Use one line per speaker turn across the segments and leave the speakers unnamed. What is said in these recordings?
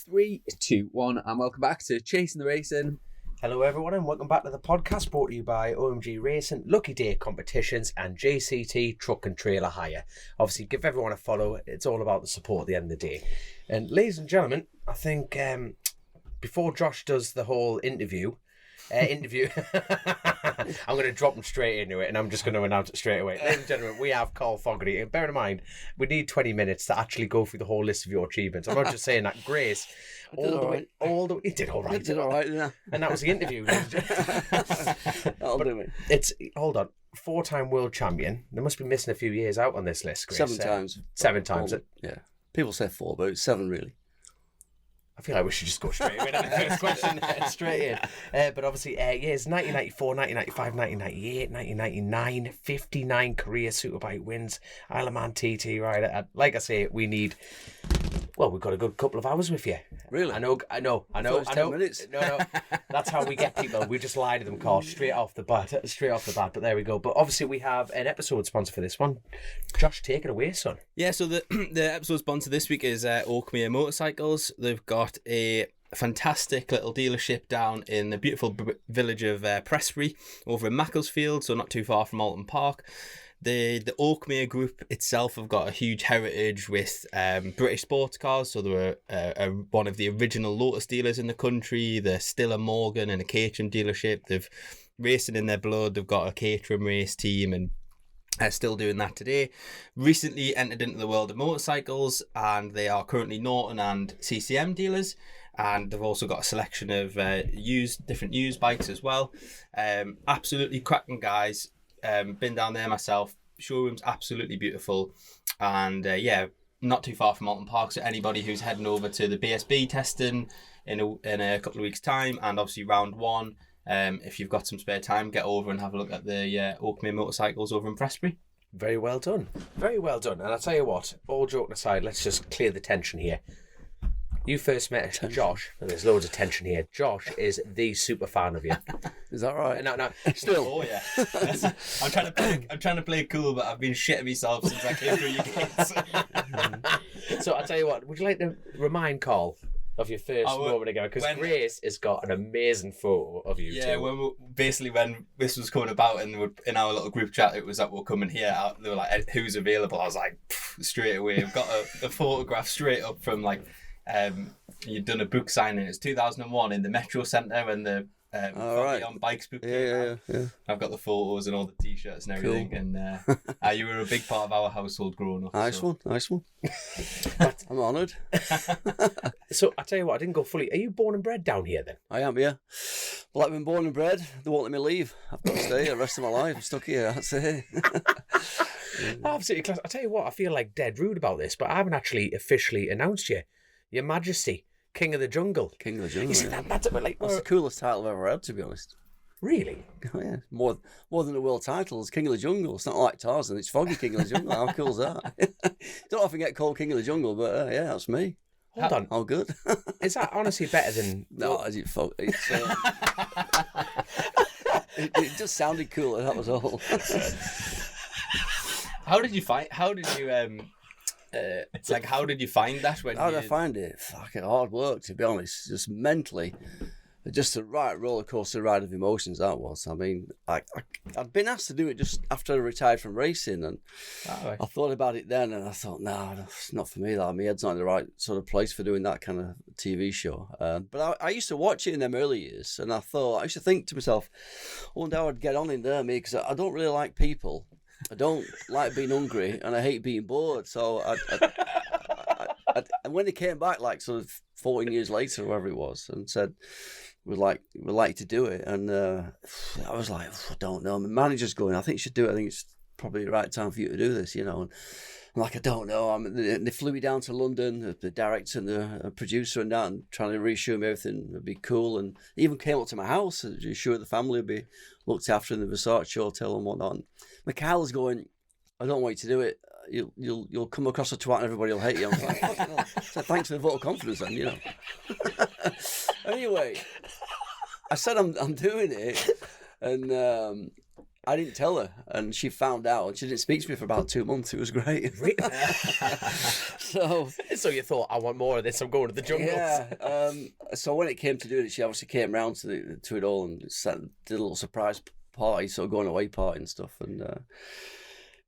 3, 2, 1, and welcome back to Chasin the Racin.
Hello everyone and welcome back to the podcast brought to you by OMG Racing, Lucky Day Competitions and JCT Truck and Trailer Hire. Obviously give everyone a follow, it's all about the support at the end of the day. And ladies and gentlemen, I think before Josh does the whole interview, I'm going to drop him straight into it and I'm just going to announce it straight away. Ladies and gentlemen, we have Carl Fogarty. And bear in mind, we need 20 minutes to actually go through the whole list of your achievements. I'm not just saying that. Grace, you did all right, yeah. And that was the interview.
That'll do it.
It's, hold on, 4-time world champion. They must be missing a few years out on this list, Grace.
7 times.
7 times.
Yeah. People say 4, but it's 7 really.
I feel like we should just go straight in on the first question, straight in. But obviously, years 1994, 1995, 1998, 1999, 59 career superbike wins, Isle of Man TT rider. Like I say, we've got a good couple of hours with you.
Really?
I know.
10 minutes.
No. That's how we get people. We just lie to them, Carl, straight off the bat. But there we go. But obviously, we have an episode sponsor for this one. Josh, take it away, son.
Yeah, so the episode sponsor this week is OMG Motorcycles. They've got a fantastic little dealership down in the beautiful village of Prestbury over in Macclesfield, so not too far from Alton Park. The Oakmere group itself have got a huge heritage with British sports cars, so they were one of the original Lotus dealers in the country. They're still a Morgan and a Caterham dealership. They've racing in their blood. They've got a Caterham race team and still doing that today. Recently entered into the world of motorcycles, and they are currently Norton and CCM dealers. And they've also got a selection of different used bikes as well. Absolutely cracking guys. Been down there myself. Showroom's absolutely beautiful, and not too far from Alton Park. So anybody who's heading over to the BSB testing in a couple of weeks' time, and obviously round 1, if you've got some spare time, get over and have a look at the Oakmere motorcycles over in Prestbury.
Very well done. Very well done. And I'll tell you what, all joking aside, let's just clear the tension here. You first met Josh, and there's loads of tension here. Josh is the super fan of you.
Is that right?
No, still.
Oh yeah. I'm trying to play cool, but I've been shitting myself since I came through your gates.
So I'll tell you what. Would you like to remind Carl of your first moment ago? Because Grace has got an amazing photo of you.
Yeah,
too.
when this was coming about and in our little group chat, it was that we're coming here. They were like, "Who's available?" I was like, straight away. I've got a photograph straight up from like. You'd done a book signing. It's 2001 in the Metro Centre when the Foggy on Bikes book came out. Yeah. I've got the photos and all the t-shirts and everything. Cool. And you were a big part of our household growing up.
Nice one. I'm honoured.
So I tell you what, I didn't go fully. Are you born and bred down here then?
I am, yeah. Well, I've been born and bred. They won't let me leave. I've got to stay the rest of my life. I'm stuck here. That's it.
Absolutely class. I tell you what, I feel like dead rude about this, but I haven't actually officially announced you. Your Majesty, King of the Jungle.
King of the Jungle.
You see, that's a bit like...
That's the coolest title I've ever had, to be honest.
Really?
Oh, yeah. More than a world title. It's King of the Jungle. It's not like Tarzan. It's Foggy King of the Jungle. How cool is that? Don't often get called King of the Jungle, but yeah, that's me.
Hold on.
Oh, good.
Is that honestly better than...
No, it just sounded cooler, that was all.
How did you find that when
How did I find it? Fucking hard work, to be honest. Just mentally, just a right roller coaster ride of emotions that was. I mean, I'd been asked to do it just after I retired from racing, and I thought about it then, and I thought, no, it's not for me. My head's not in the right sort of place for doing that kind of TV show. But I used to watch it in them early years, and I used to think to myself, I wonder how I'd get on in there, because I don't really like people. I don't like being hungry, and I hate being bored. So and when they came back, like sort of 14 years later, or whatever it was, and said we'd like to do it, and I was like, I don't know. My manager's going, I think you should do it. I think it's probably the right time for you to do this, And I'm like, I don't know. They flew me down to London, the director and the producer and that, and trying to reassure me everything would be cool, and even came up to my house to assure the family would be looked after in the Versace hotel and whatnot. And Michaela's going, I don't want you to do it. You'll come across a twat and everybody will hate you. I'm like, fucking hell. So thanks for the vote of confidence then, Anyway, I said I'm doing it, and I didn't tell her, and she found out, and she didn't speak to me for about 2 months. It was great. So
you thought, I want more of this. I'm going to the jungle.
Yeah. So when it came to doing it, she obviously came round to it all and did a little surprise party, sort of going away party and stuff. And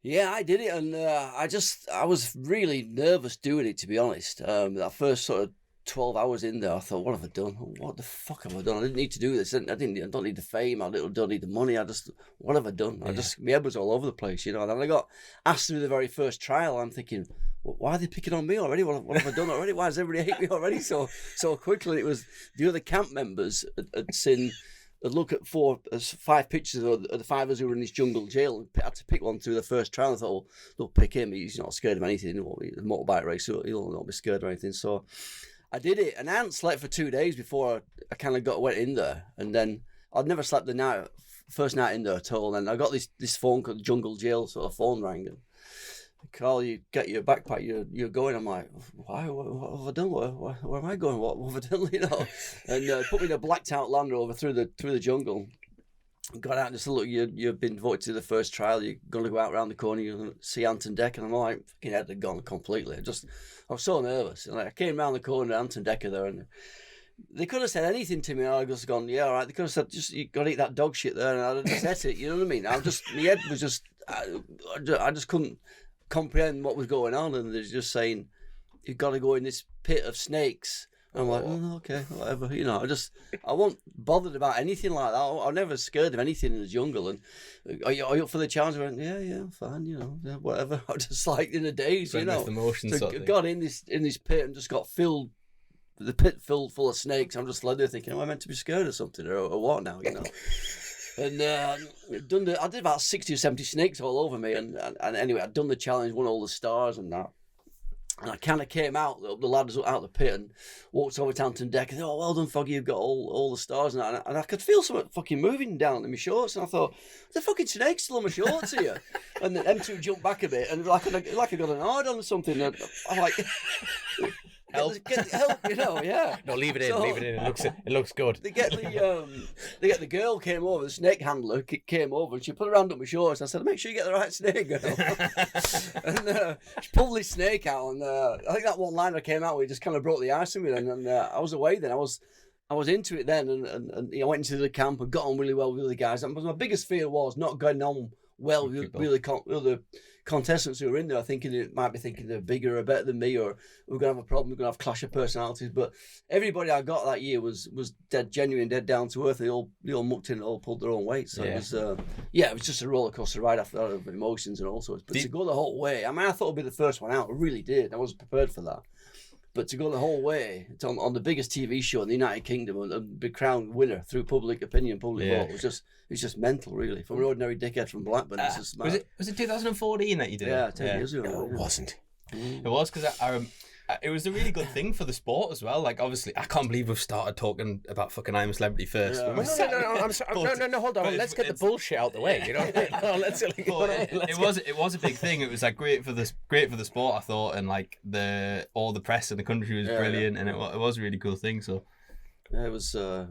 yeah, I did it, and I was really nervous doing it, to be honest. That first sort of 12 hours in there, I thought, what have I done? What the fuck have I done? I didn't need to do this. I don't need the fame. I don't need the money. What have I done?
Yeah.
My head was all over the place, you know. And then I got asked to do the very first trial. I'm thinking, why are they picking on me already? What have I done already? Why does everybody hate me already so quickly? It was the other camp members had seen. I'd look at 5 pictures of the 5 of us who were in this jungle jail and had to pick one through the first trial. I thought, well, they'll pick him. He's not scared of anything. He's a motorbike racer. He'll not be scared of anything. So I did it, and I hadn't slept for 2 days before I kind of went in there. And then I'd never slept the first night in there at all. And I got this phone called jungle jail sort of phone rang, and Carl, you get your backpack, you're going. I'm like, why? What have I done? Where am I going? What have I done? You know, and put me in a blacked out Land Rover through the jungle. Got out and just look. You've been voted to the first trial. You're going to go out around the corner. You're going to see Anton Decker. And I'm like, fucking head had gone completely. I was so nervous. And I came around the corner, Anton Decker there, and they could have said anything to me, and I'd just gone, yeah, all right. They could have said, just you got to eat that dog shit there, and I'd have said it. You know what I mean? My head was just, I just couldn't comprehend what was going on, and they're just saying, you've got to go in this pit of snakes. And I'm like, oh, okay, whatever. You know, I wasn't bothered about anything like that. I'm never scared of anything in the jungle. And are you up for the challenge? I went, yeah, fine, you know, yeah, whatever. I just like in the days, you know.
The motions,
so got in this pit and just got filled. The pit filled full of snakes. I'm just like there thinking, am I meant to be scared of something or what now, you know? And I did about 60 or 70 snakes all over me. And anyway, I'd done the challenge, won all the stars and that. And I kind of came out, the ladders out of the pit and walked over to Anton Deck and said, oh, well done, Foggy, you've got all the stars and that. And I could feel something fucking moving down in my shorts. And I thought, the fucking snake's still on my shorts here. And then M2 jumped back a bit and like I got an hard on or something. And I'm like... Help, you know, yeah.
No, leave it in. It looks good.
They get the girl came over, the snake handler came over, and she put her hand up my shorts. I said, make sure you get the right snake, girl. And she pulled this snake out, and I think that one liner came out where he just kind of broke the ice with me. And I was away then. I was into it then, and I went into the camp and got on really well with the guys. And my biggest fear was not going on well with the contestants who were in there. Might be thinking they're bigger or better than me, or we're gonna have a problem. We're gonna have clash of personalities. But everybody I got that year was dead genuine, dead down to earth. They all mucked in, all pulled their own weight. So it was just a roller coaster ride after that of emotions and all sorts. But to go the whole way, I mean, I thought I'd be the first one out. I really did. I wasn't prepared for that. But to go the whole way on the biggest TV show in the United Kingdom and be crowned winner through public opinion, public vote, it was just mental, really. From an ordinary dickhead from Blackburn, it's just mad.
Was it 2014 that you did it?
Yeah, 10 years ago.
No, it wasn't.
It was because it was a really good thing for the sport as well. Like, obviously, I can't believe we've started talking about fucking I'm a Celebrity first.
Yeah. No, I'm sorry. No, hold on. Let's get the bullshit out the way. You know,
it was a big thing. It was like great for the sport, I thought, and like all the press in the country was brilliant, and it was a really cool thing. So.
Yeah, it was.
Do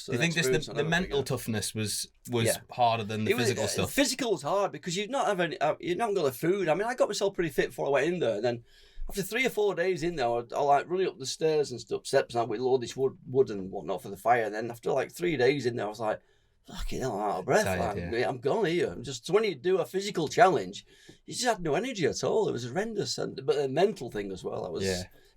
you think the mental toughness was harder than the physical stuff?
Physical was hard because you not got the food. I mean, I got myself pretty fit before I went in there, and then after 3 or 4 days in there, I like running up the stairs and steps and with all this wood and whatnot for the fire. And then after like 3 days in there, I was like, fucking hell, I'm out of breath. I'm gone here. So when you do a physical challenge, you just had no energy at all. It was horrendous. But the mental thing as well.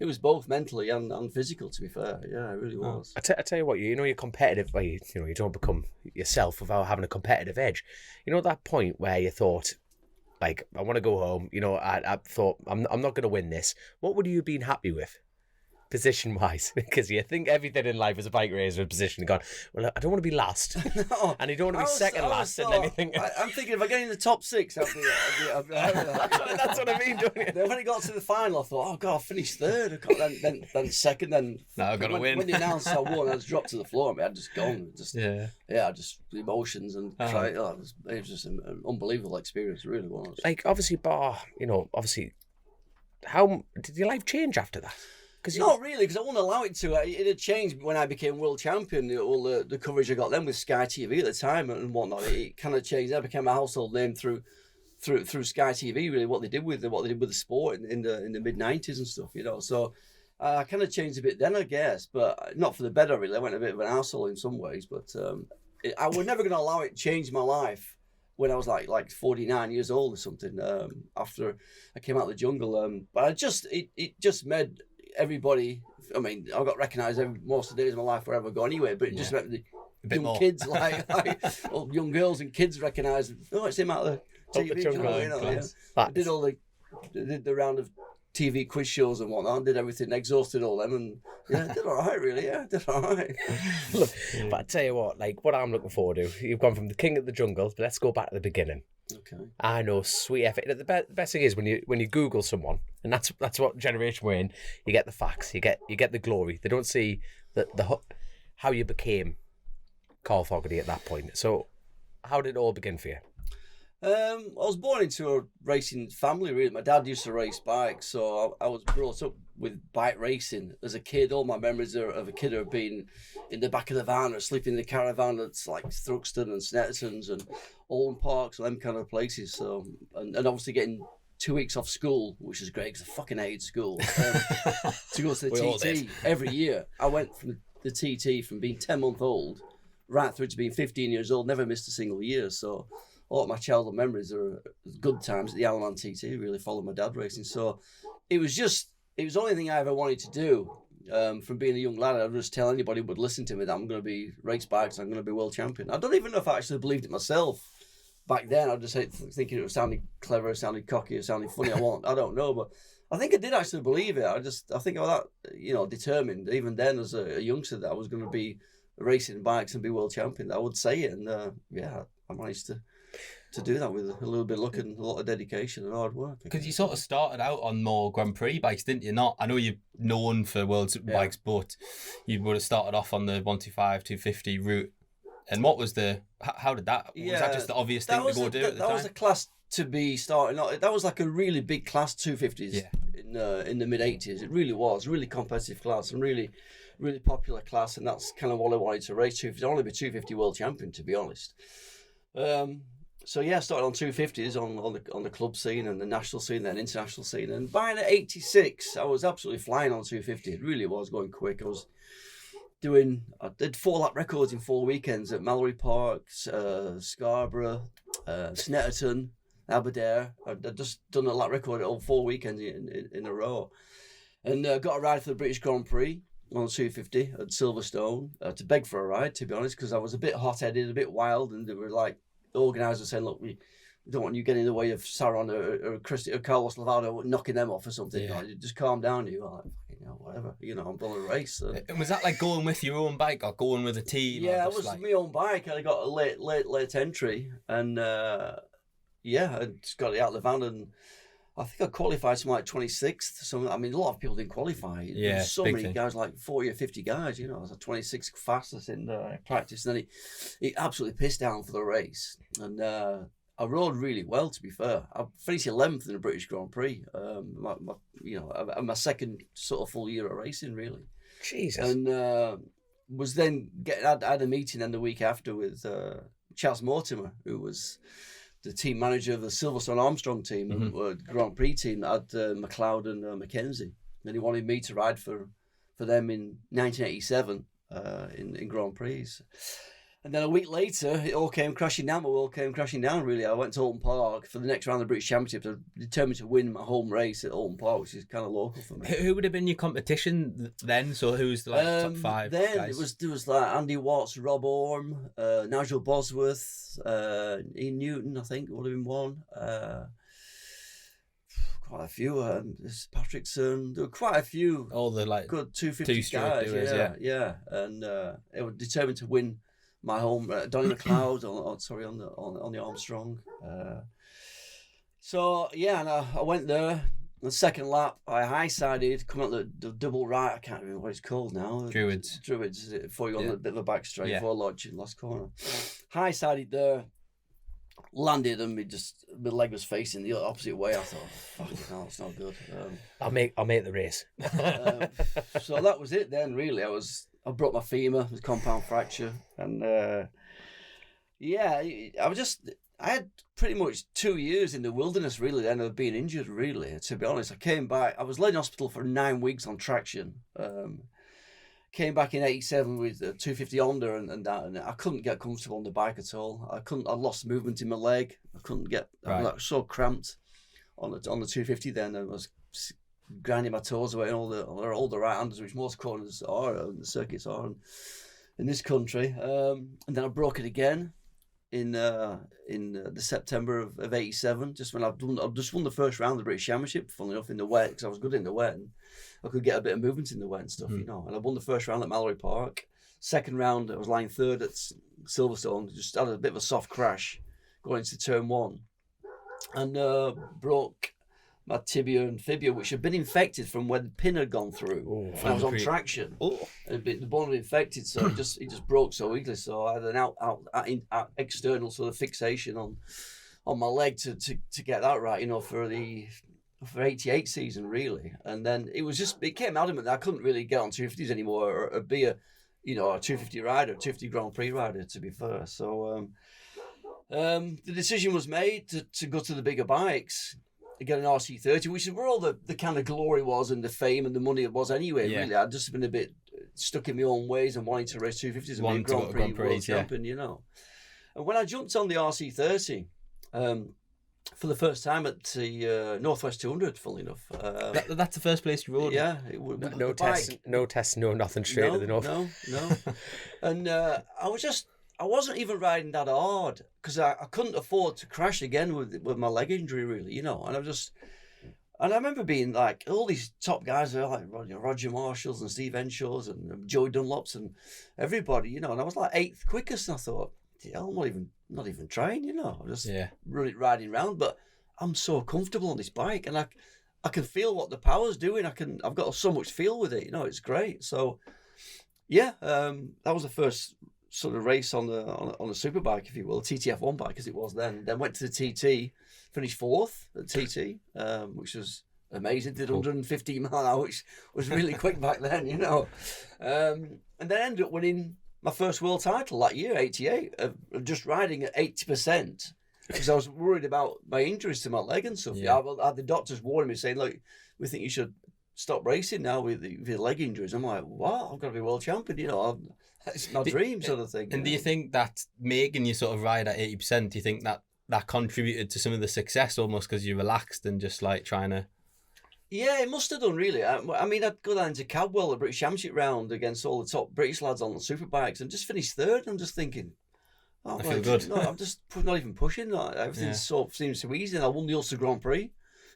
It was both mentally and physical, to be fair. Yeah, it really was.
I tell you what, you're competitive. You don't become yourself without having a competitive edge. You know, at that point where you thought, like, I want to go home. You know, I thought I'm not going to win this. What would you have been happy with, position wise? Because you think everything in life as a bike racer is position. God, well, I don't want to be last, no, and you don't want to be second last. And then you think,
I'm thinking if I get in the top 6, I'll be
that's what I mean, don't you?
Then when it got to the final, I thought, oh god, I finished third. Then second. Then
no, I've got to win.
When the announced I won, I just dropped to the floor. I'd just gone. Just emotions and it was just an unbelievable experience. It really was.
Like obviously, how did your life change after that?
Not really, because I wouldn't allow it to. It had changed when I became world champion. All the coverage I got then with Sky TV at the time and whatnot. It kind of changed. I became a household name through Sky TV. Really, what they did with the sport in the mid-90s and stuff. So I kind of changed a bit then, I guess, but not for the better. Really, I went a bit of an arsehole in some ways, but I was never going to allow it to change my life. When I was like 49 years old or something, after I came out of the jungle, but it just made everybody. I mean, I got recognised most of the days of my life wherever I go anyway. But it just made the young kids like young girls and kids recognised. Oh, it's him out of the TV. I did the round of TV quiz shows and whatnot, did everything, exhausted all them, and did all right, really, did all right.
Look, but I tell you what, like what I'm looking forward to, you've gone from the king of the jungle, but let's go back to the beginning.
Okay.
I know, sweet effort. The best thing is when you Google someone, and that's what generation we're in. You get the facts, you get the glory. They don't see the how you became Carl Fogarty at that point. So, how did it all begin for you?
I was born into a racing family, really. My dad used to race bikes, so I was brought up with bike racing as a kid. All my memories of a kid have been in the back of the van or sleeping in the caravan at like Thruxton and Snetterton's and Oldham Parks and them kind of places. So, and obviously getting 2 weeks off school, which is great because I fucking hated school, to go to the TT every year. I went from the TT from being 10-month old right through to being 15 years old, never missed a single year. So all of my childhood memories are good times at the Isle of Man TT, really followed my dad racing. So it was the only thing I ever wanted to do. From being a young lad, I'd just tell anybody who would listen to me that I'm going to be race bikes, I'm going to be world champion. I don't even know if I actually believed it myself back then. I just thinking it was sounding clever, it sounded cocky, it sounded funny. I don't know, but I think I did actually believe it. I think I was that, determined, even then as a youngster, that I was going to be racing bikes and be world champion. I would say it, and I managed to do that with a little bit of luck and a lot of dedication and hard work.
Because you sort of started out on more Grand Prix bikes, didn't you? I know you're known for world bikes, but you would have started off on the 125, 250 route. And what was how did that, was that just the obvious thing to go do at the time?
That was a class to be starting. That was like a really big class, 250s in the mid-80s. It really was, really competitive class and really, really popular class. And that's kind of what I wanted to race to. I'd only be 250 world champion, to be honest. So I started on 250s on the club scene and the national scene, then international scene. And by 86, I was absolutely flying on 250. It really was going quick. I did 4-lap records in 4 weekends at Mallory Park, Scarborough, Snetterton, Aberdare. I'd just done a lap record at all 4 weekends in a row. And got a ride for the British Grand Prix on 250 at Silverstone to beg for a ride, to be honest, because I was a bit hot-headed, a bit wild, and they were like, the organisers saying, look, we don't want you getting in the way of Saron or Carlos Lavado knocking them off or something. Yeah. Like, just calm down. You like, whatever. I'm going to race.
And was that like going with your own bike or going with a team?
Yeah, it was my own bike. I got a late entry, and I just got it out of the van, and I think I qualified something like 26th. So a lot of people didn't qualify.
Yeah,
there's so many guys, like 40 or 50 guys. I was 26th fastest in practice, and then he absolutely pissed down for the race. And I rode really well, to be fair. I finished 11th in the British Grand Prix. My second sort of full year of racing, really.
Jesus.
And was then I had a meeting then the week after with Charles Mortimer, who was the team manager of the Silverstone Armstrong team, Grand Prix team that had McLeod and Mackenzie. And he wanted me to ride for them in 1987 in Grand Prix. And then a week later, it all came crashing down. My world came crashing down, really. I went to Oldham Park for the next round of the British Championship. I was determined to win my home race at Oldham Park, which is kind of local for me.
Who would have been your competition then? So who's the top five
then
guys?
There was like Andy Watts, Rob Orme, Nigel Bosworth, Ian Newton, I think would have been one. Quite a few. Patrickson. There were quite a few.
All the
good 250 guys.
Doers,
yeah. And they were determined to win my home. Donny McLeod on the Armstrong. And I went there. The second lap, I high-sided, come out the double right. I can't remember what it's called now.
Druids,
before you go on a bit of a back straight, for Lodge in last corner. High-sided there. landed and my leg was facing the opposite way. I thought, fucking hell, it's not good.
I'll make the race.
So that was it then, really. I broke my femur, with compound fracture, and I had pretty much 2 years in the wilderness, really, then of being injured, really. To be honest, I came back. I was laid in hospital for 9 weeks on traction. Came back in '87 with a 250 Honda and that, and I couldn't get comfortable on the bike at all. I lost movement in my leg. I couldn't get. I was so cramped on the 250. Then I was grinding my toes away and all the right handers, which most corners are, and the circuits are in this country. And then I broke it again in the September of '87, just when I just won the first round of the British Championship, funnily enough, in the wet, because I was good in the wet and I could get a bit of movement in the wet and stuff, you know. And I won the first round at Mallory Park. Second round, I was lying third at Silverstone. Just had a bit of a soft crash going into turn one, and broke my tibia and fibula, which had been infected from where the pin had gone through when I was on traction. The bone had infected, so it just broke so easily. So I had an external sort of fixation on my leg to get that right, you know, for '88 season, really. And then it became adamant that I couldn't really get on 250s anymore or be a 250 rider, 250 Grand Prix rider, to be fair. So the decision was made to go to the bigger bikes, get an RC30, which is where all the kind of glory was and the fame and the money was anyway, really. I'd just been a bit stuck in my own ways and wanting to race 250s and be a Grand Prix world champion, you know. And when I jumped on the RC30, for the first time at the Northwest 200, funnly enough.
That's the first place you rode?
Yeah.
No tests, no nothing, straight to the North.
No. And I wasn't even riding that hard because I couldn't afford to crash again with my leg injury, really, you know. And I remember being like, all these top guys are like Roger Marshalls and Steve Henshaws and Joey Dunlops and everybody, you know. And I was like 8th quickest, and I thought, yeah, I'm not even trying, you know. I'm just riding around, but I'm so comfortable on this bike, and I can feel what the power's doing. I've got so much feel with it, you know. It's great. So yeah, that was the first sort of race on a superbike, if you will, TTF1 bike as it was then. Then went to the TT, finished 4th at TT, which was amazing. Did 115 mile an hour, which was really quick back then, you know. And then ended up winning my first world title that year, '88, just riding at 80%, because I was worried about my injuries to my leg and stuff. Yeah. I had the doctors warning me, saying, look, we think you should stop racing now with your leg injuries. I'm like, what? I've got to be world champion, you know. It's my dream sort of thing.
And do you think that making you sort of ride at 80%, do you think that contributed to some of the success almost because you relaxed and just like trying to...
Yeah, it must have done, really. I mean, I'd go down to Cadwell, the British Championship round, against all the top British lads on the superbikes, and just finished third. I'm just thinking,
I feel good.
No, I'm just not even pushing. Like, everything seems so easy. And I won the Ulster Grand Prix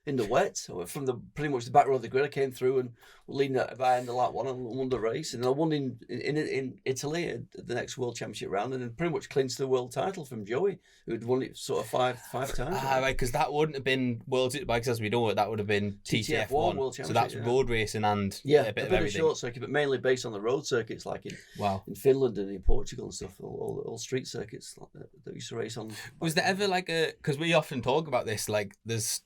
in the wet. So from pretty much the back row of the grid, I came through and leading by end of lap one and won the race. And I won in Italy at the next World Championship round, and then pretty much clinched the world title from Joey, who'd won it sort of five times.
Right, because that wouldn't have been World Superbikes as we know it. That would have been TTF1 World Championship. So that's road racing and a bit of everything. Short circuit, but mainly based on the road circuits, like in Finland and in Portugal and stuff. All street circuits that we used to race on. Was there ever like because we often talk about this, like there's.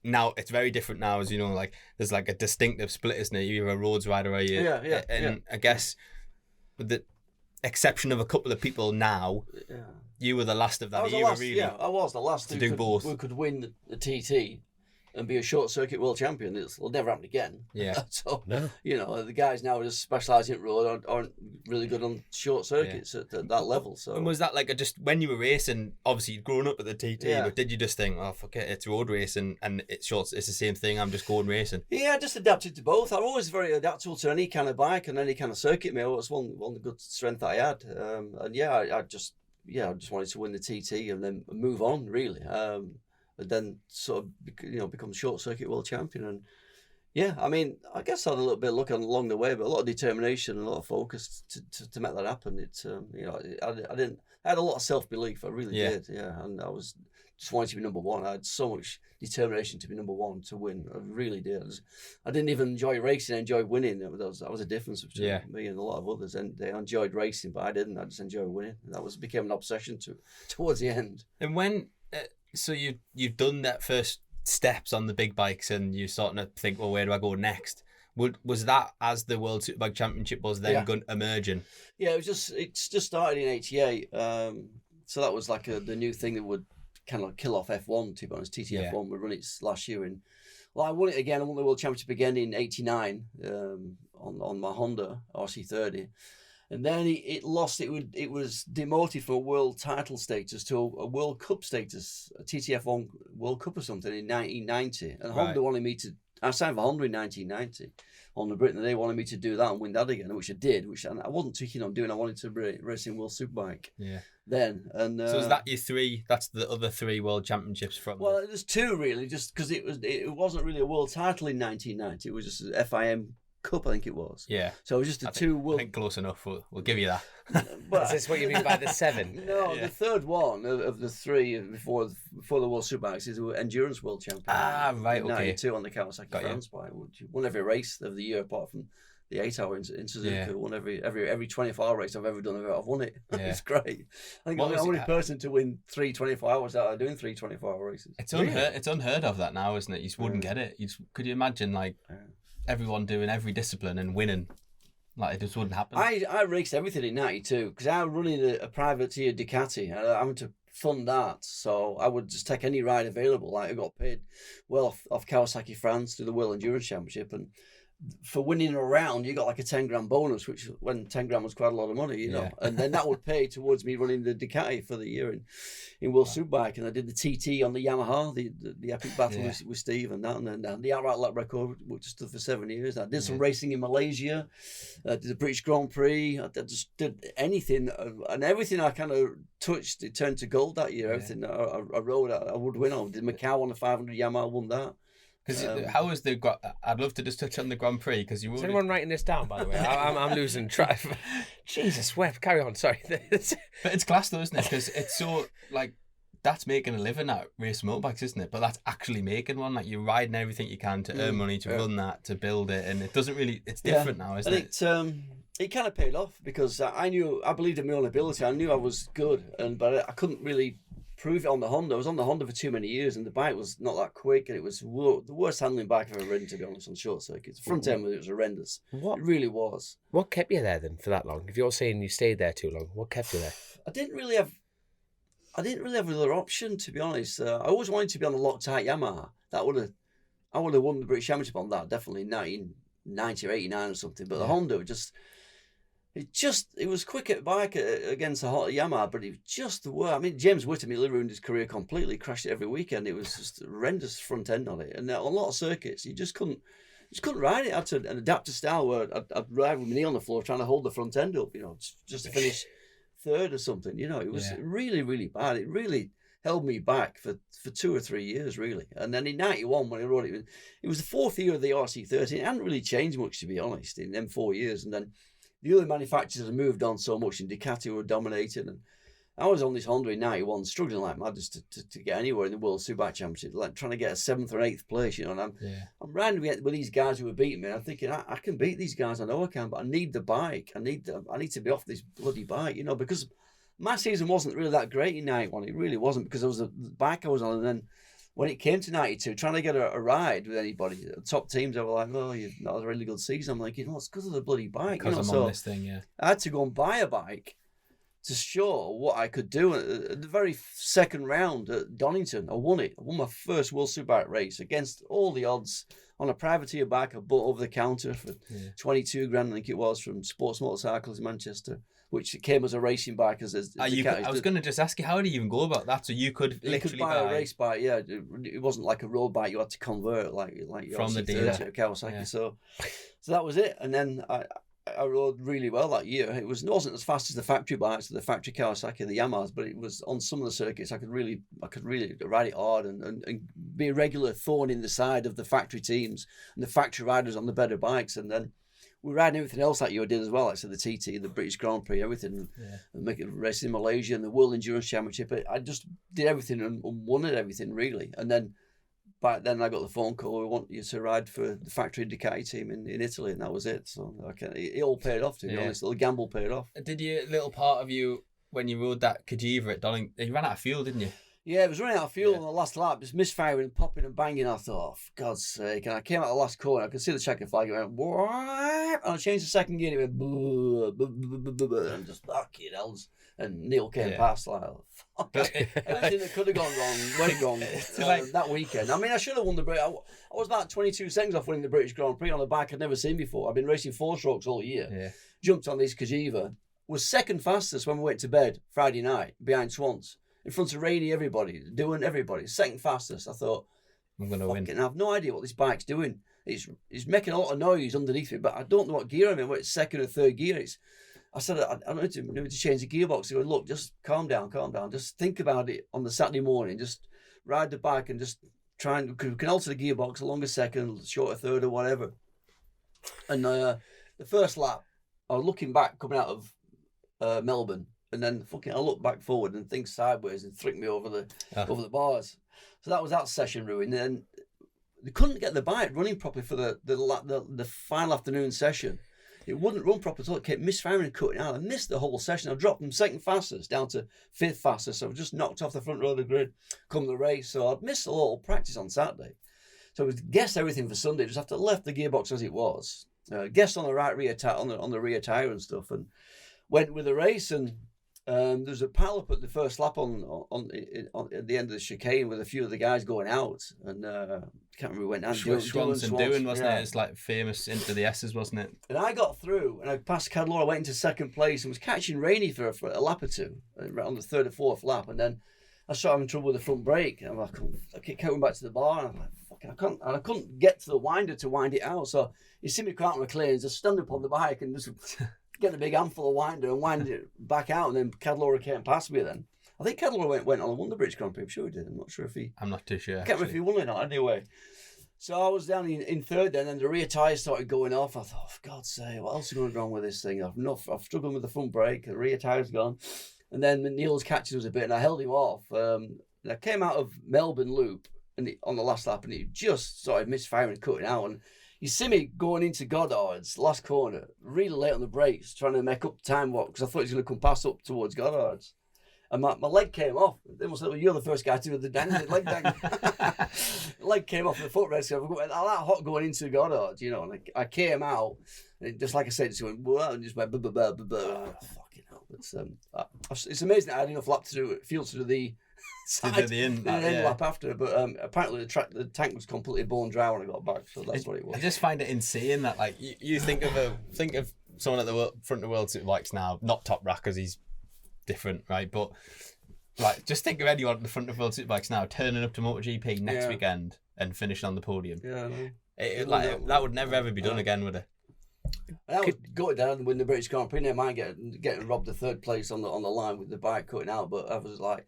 Now it's very different now, as you know, like there's like a distinctive split, isn't it? You're a roads rider, are you? And I guess with the exception of a couple of people now, you were the last of that.
I was the last
to do both.
Who could win the TT and be a short circuit world champion. It'll never happen again.
Yeah.
So you know, the guys now just specialising in road aren't really good on short circuits at that level. So.
And was that like just when you were racing? Obviously, you'd grown up at the TT, but did you just think, oh fuck it, it's road racing and it's short, it's the same thing. I'm just going racing.
Yeah, I just adapted to both. I'm always very adaptable to any kind of bike and any kind of circuit. It was one of the good strength I had. And I just wanted to win the TT and then move on really. And then sort of become short circuit world champion. And I mean, I guess I had a little bit of luck along the way, but a lot of determination and a lot of focus to make that happen. I had a lot of self-belief. I really did. Yeah. And I was just wanted to be number one. I had so much determination to be number one, to win. I really did. I didn't even enjoy racing. I enjoyed winning. That was a difference between me and a lot of others. And they enjoyed racing, but I didn't. I just enjoyed winning. And that became an obsession towards the end.
And when So you've done that first steps on the big bikes, and you're starting to think, well, where do I go next? Was that as the World Superbike Championship was then emerging?
Yeah, it just started in '88. So that was like the new thing that would kind of kill off F1. To be honest, TTF1 would run it last year I won it again. I won the World Championship again in '89 on my Honda RC30. And then it lost. It was demoted from a world title status to a World Cup status, a TTF1 World Cup or something in 1990. And Honda wanted me to. I signed for Honda in 1990 on the Britain, and they wanted me to do that and win that again, which I did. Which I wasn't too keen on doing. I wanted to race in World Superbike.
Yeah.
Then and
so is that your three? That's the other three World Championships from.
Well, there's two really, just because it wasn't really a world title in 1990. It was just an FIM Cup, I think it was.
Yeah.
So it was just
I think close enough. We'll give you that.
But is this what you mean by the 7?
No, the third one of the three before the World Superbikes is the Endurance World Champion.
Ah, right, okay.
92 on the Kawasaki France bike. Won every race of the year apart from the 8 hour in Suzuka. Yeah. Won every 24-hour race I've ever done. I've won it. Yeah. It's great. I think I'm the only person to win 3 24 hours out of doing 3 24-hour races.
It's unheard of that now, isn't it? You just wouldn't get it. Could you imagine everyone doing every discipline and winning? Like, it just wouldn't happen.
I raced everything in 92 because I was running a privateer Ducati and I having to fund that, so I would just take any ride available. Like, I got paid well off Kawasaki France to the World Endurance Championship, and for winning a round you got like a 10 grand bonus, which when 10 grand was quite a lot of money, you know. And then that would pay towards me running the Ducati for the year in World Superbike. And I did the TT on the Yamaha, the epic battle with Steve, and that, and then the outright lap record, which stood for 7 years. I did some racing in Malaysia, did the British Grand Prix. I just did anything, and everything I kind of touched, it turned to gold that year. Everything I rode, I would win on. Did Macau on the 500 Yamaha, won that.
Because how was I'd love to just touch on the Grand Prix, because you.
Is anyone writing this down, by the way? I'm losing track. Jesus, Webb, carry on. Sorry.
But it's class though, isn't it? Because it's so that's making a living at race motorbikes, isn't it? But that's actually making one. Like, you're riding everything you can to earn money, to run that, to build it, and it doesn't really. It's different now, isn't it?
It kind of paid off because I believed in my own ability. I knew I was good, but I couldn't really prove it on the Honda. I was on the Honda for too many years, and the bike was not that quick, and it was the worst handling bike I've ever ridden, to be honest, on short circuits. The front end it was horrendous. It really was.
What kept you there then for that long? If you're saying you stayed there too long, what kept you there?
I didn't really have another option, to be honest. I always wanted to be on a Loctite Yamaha. I would have won the British Championship on that, definitely in 1990 or 89 or something. But the Honda it was quick at bike against a hot Yamaha, but it was just the worst. I mean, James Whittam ruined his career completely, crashed it every weekend. It was just horrendous front end on it, and on a lot of circuits you just couldn't ride it. I had to adapt a style where I'd ride with my knee on the floor trying to hold the front end up, just to finish third or something. It was really, really bad. It really held me back for 2 or 3 years, really. And then in 91, when I rode it, it was the 4th year of the RC30. It hadn't really changed much, to be honest, in them 4 years. And then the other manufacturers had moved on so much, and Ducati were dominating. And I was on this Honda in 91, struggling like mad just to get anywhere in the World Superbike Championship, like trying to get a 7th or 8th place, and I'm riding with these guys who were beating me. I'm thinking, I can beat these guys, I know I can, but I need the bike. I need to be off this bloody bike, because my season wasn't really that great in 91. It really wasn't, because it was the bike I was on, and then when it came to 92, trying to get a ride with anybody, the top teams, they were like, "Oh, you've not had a really good season." I'm like, it's because of the bloody bike.
Because I'm on this thing,
I had to go and buy a bike to show what I could do. At the very second round at Donington, I won it. I won my first World Superbike race against all the odds on a privateer bike I bought over the counter for 22 grand, I think it was, from Sports Motorcycles in Manchester, which came as a racing bike.
I was going to just ask you, how do you even go about that? So you could literally buy
a race bike, It wasn't like a road bike. You had to convert like
from the dealer
to Kawasaki. Yeah. So that was it. And then I rode really well that year. It wasn't as fast as the factory bikes, the factory Kawasaki and the Yamahas, but it was on some of the circuits I could really ride it hard and be a regular thorn in the side of the factory teams and the factory riders on the better bikes. And then we ran everything else that year. I did as well, like the TT, the British Grand Prix, everything, and making racing in Malaysia and the World Endurance Championship. I just did everything and won at everything, really. And then back then I got the phone call, "We want you to ride for the factory Ducati team in Italy," and that was it. So it all paid off, to be honest. The gamble paid off.
Did you, little part of you, when you rode that Cagiva at Donington, you ran out of fuel, didn't you?
Yeah, it was running out of fuel on the last lap, just misfiring and popping and banging. I thought, oh, for God's sake. And I came out the last corner, I could see the checkered flag. It went, what? And I changed the second gear, and it went, and just, fucking hell. And Neil came past, like, fuck. Everything that could have gone wrong went wrong that weekend. I mean, I should have won the British. I was about 22 seconds off winning the British Grand Prix on a bike I'd never seen before. I've been racing 4-strokes all year.
Yeah.
Jumped on this Kajiva. Was second fastest when we went to bed Friday night behind Swans. In front of Rainey, everybody, doing everybody. Second fastest. I thought,
I'm going to win.
I have no idea what this bike's doing. It's making a lot of noise underneath it, but I don't know what gear I'm in, whether it's second or third gear. I said, I need to change the gearbox. They go, look, just calm down. Just think about it on the Saturday morning. Just ride the bike and just try and, we can alter the gearbox, a longer second, shorter third or whatever. And the first lap, I was looking back coming out of Melbourne, and then I looked back forward and things sideways and thricked me over the bars. So that was that session ruined. And then they couldn't get the bike running properly for the final afternoon session. It wouldn't run properly at all. It kept misfiring and cutting out. I missed the whole session. I dropped from second fastest down to fifth fastest. So I was just knocked off the front row of the grid come the race. So I'd missed a lot of practice on Saturday. So I guessed everything for Sunday. Just have to left the gearbox as it was. Guessed on the right rear tire, on the rear tire and stuff, and went with the race. And there's a pile up at the first lap on at the end of the chicane with a few of the guys going out, and can't remember who went down.
Swanson doing, wasn't it? It's like famous into the S's, wasn't it?
And I got through, and I passed Cadlaw. I went into second place and was catching Rainey for a lap or two on the third or fourth lap, and then I started having trouble with the front brake. And I'm like, I kept coming back to the bar, and I'm like, fucking, I couldn't get to the winder to wind it out. So you see me come out of McLean's, just stand up on the bike and just get a big handful of winder and wind it back out, and then Cadlaw came past me then. I think Cadlaw went on and won the British Grand Prix. I'm sure he did. I'm not sure if he...
I'm not too sure.
I can't remember if he won or not. Anyway. So I was down in third then, and the rear tyres started going off. I thought, oh, for God's sake, what else is going wrong with this thing? I've struggled with the front brake. The rear tyre's gone. And then Neil's catching us a bit, and I held him off. And I came out of Melbourne Loop on the last lap, and he just started misfiring and cutting out. And you see me going into Goddard's last corner, really late on the brakes, trying to make up time walk, because I thought he was going to come past up towards Goddard's. And my leg came off. They must have, you're the first guy to do the leg dang. Leg came off the footrest. So I was that hot going into Goddard, you know. And I came out, and just like I said, it just went, whoa, and just went, blah, blah, blah, blah, blah. Fucking hell. It's amazing that I had enough lap to do fuel to do the side, the end lap after. But apparently the tank was completely bone dry when I got back, so that's what it was.
I just find it insane that, like, you think of someone at the front of the World Superbikes now, not Top Rack because he's different, right? But like, just think of anyone at the front of World Superbikes now turning up to MotoGP next weekend and finishing on the podium.
Yeah,
that would never ever be done again, would it?
And I would go down and win the British Grand Prix. I might getting robbed the third place on the line with the bike cutting out, but I was like,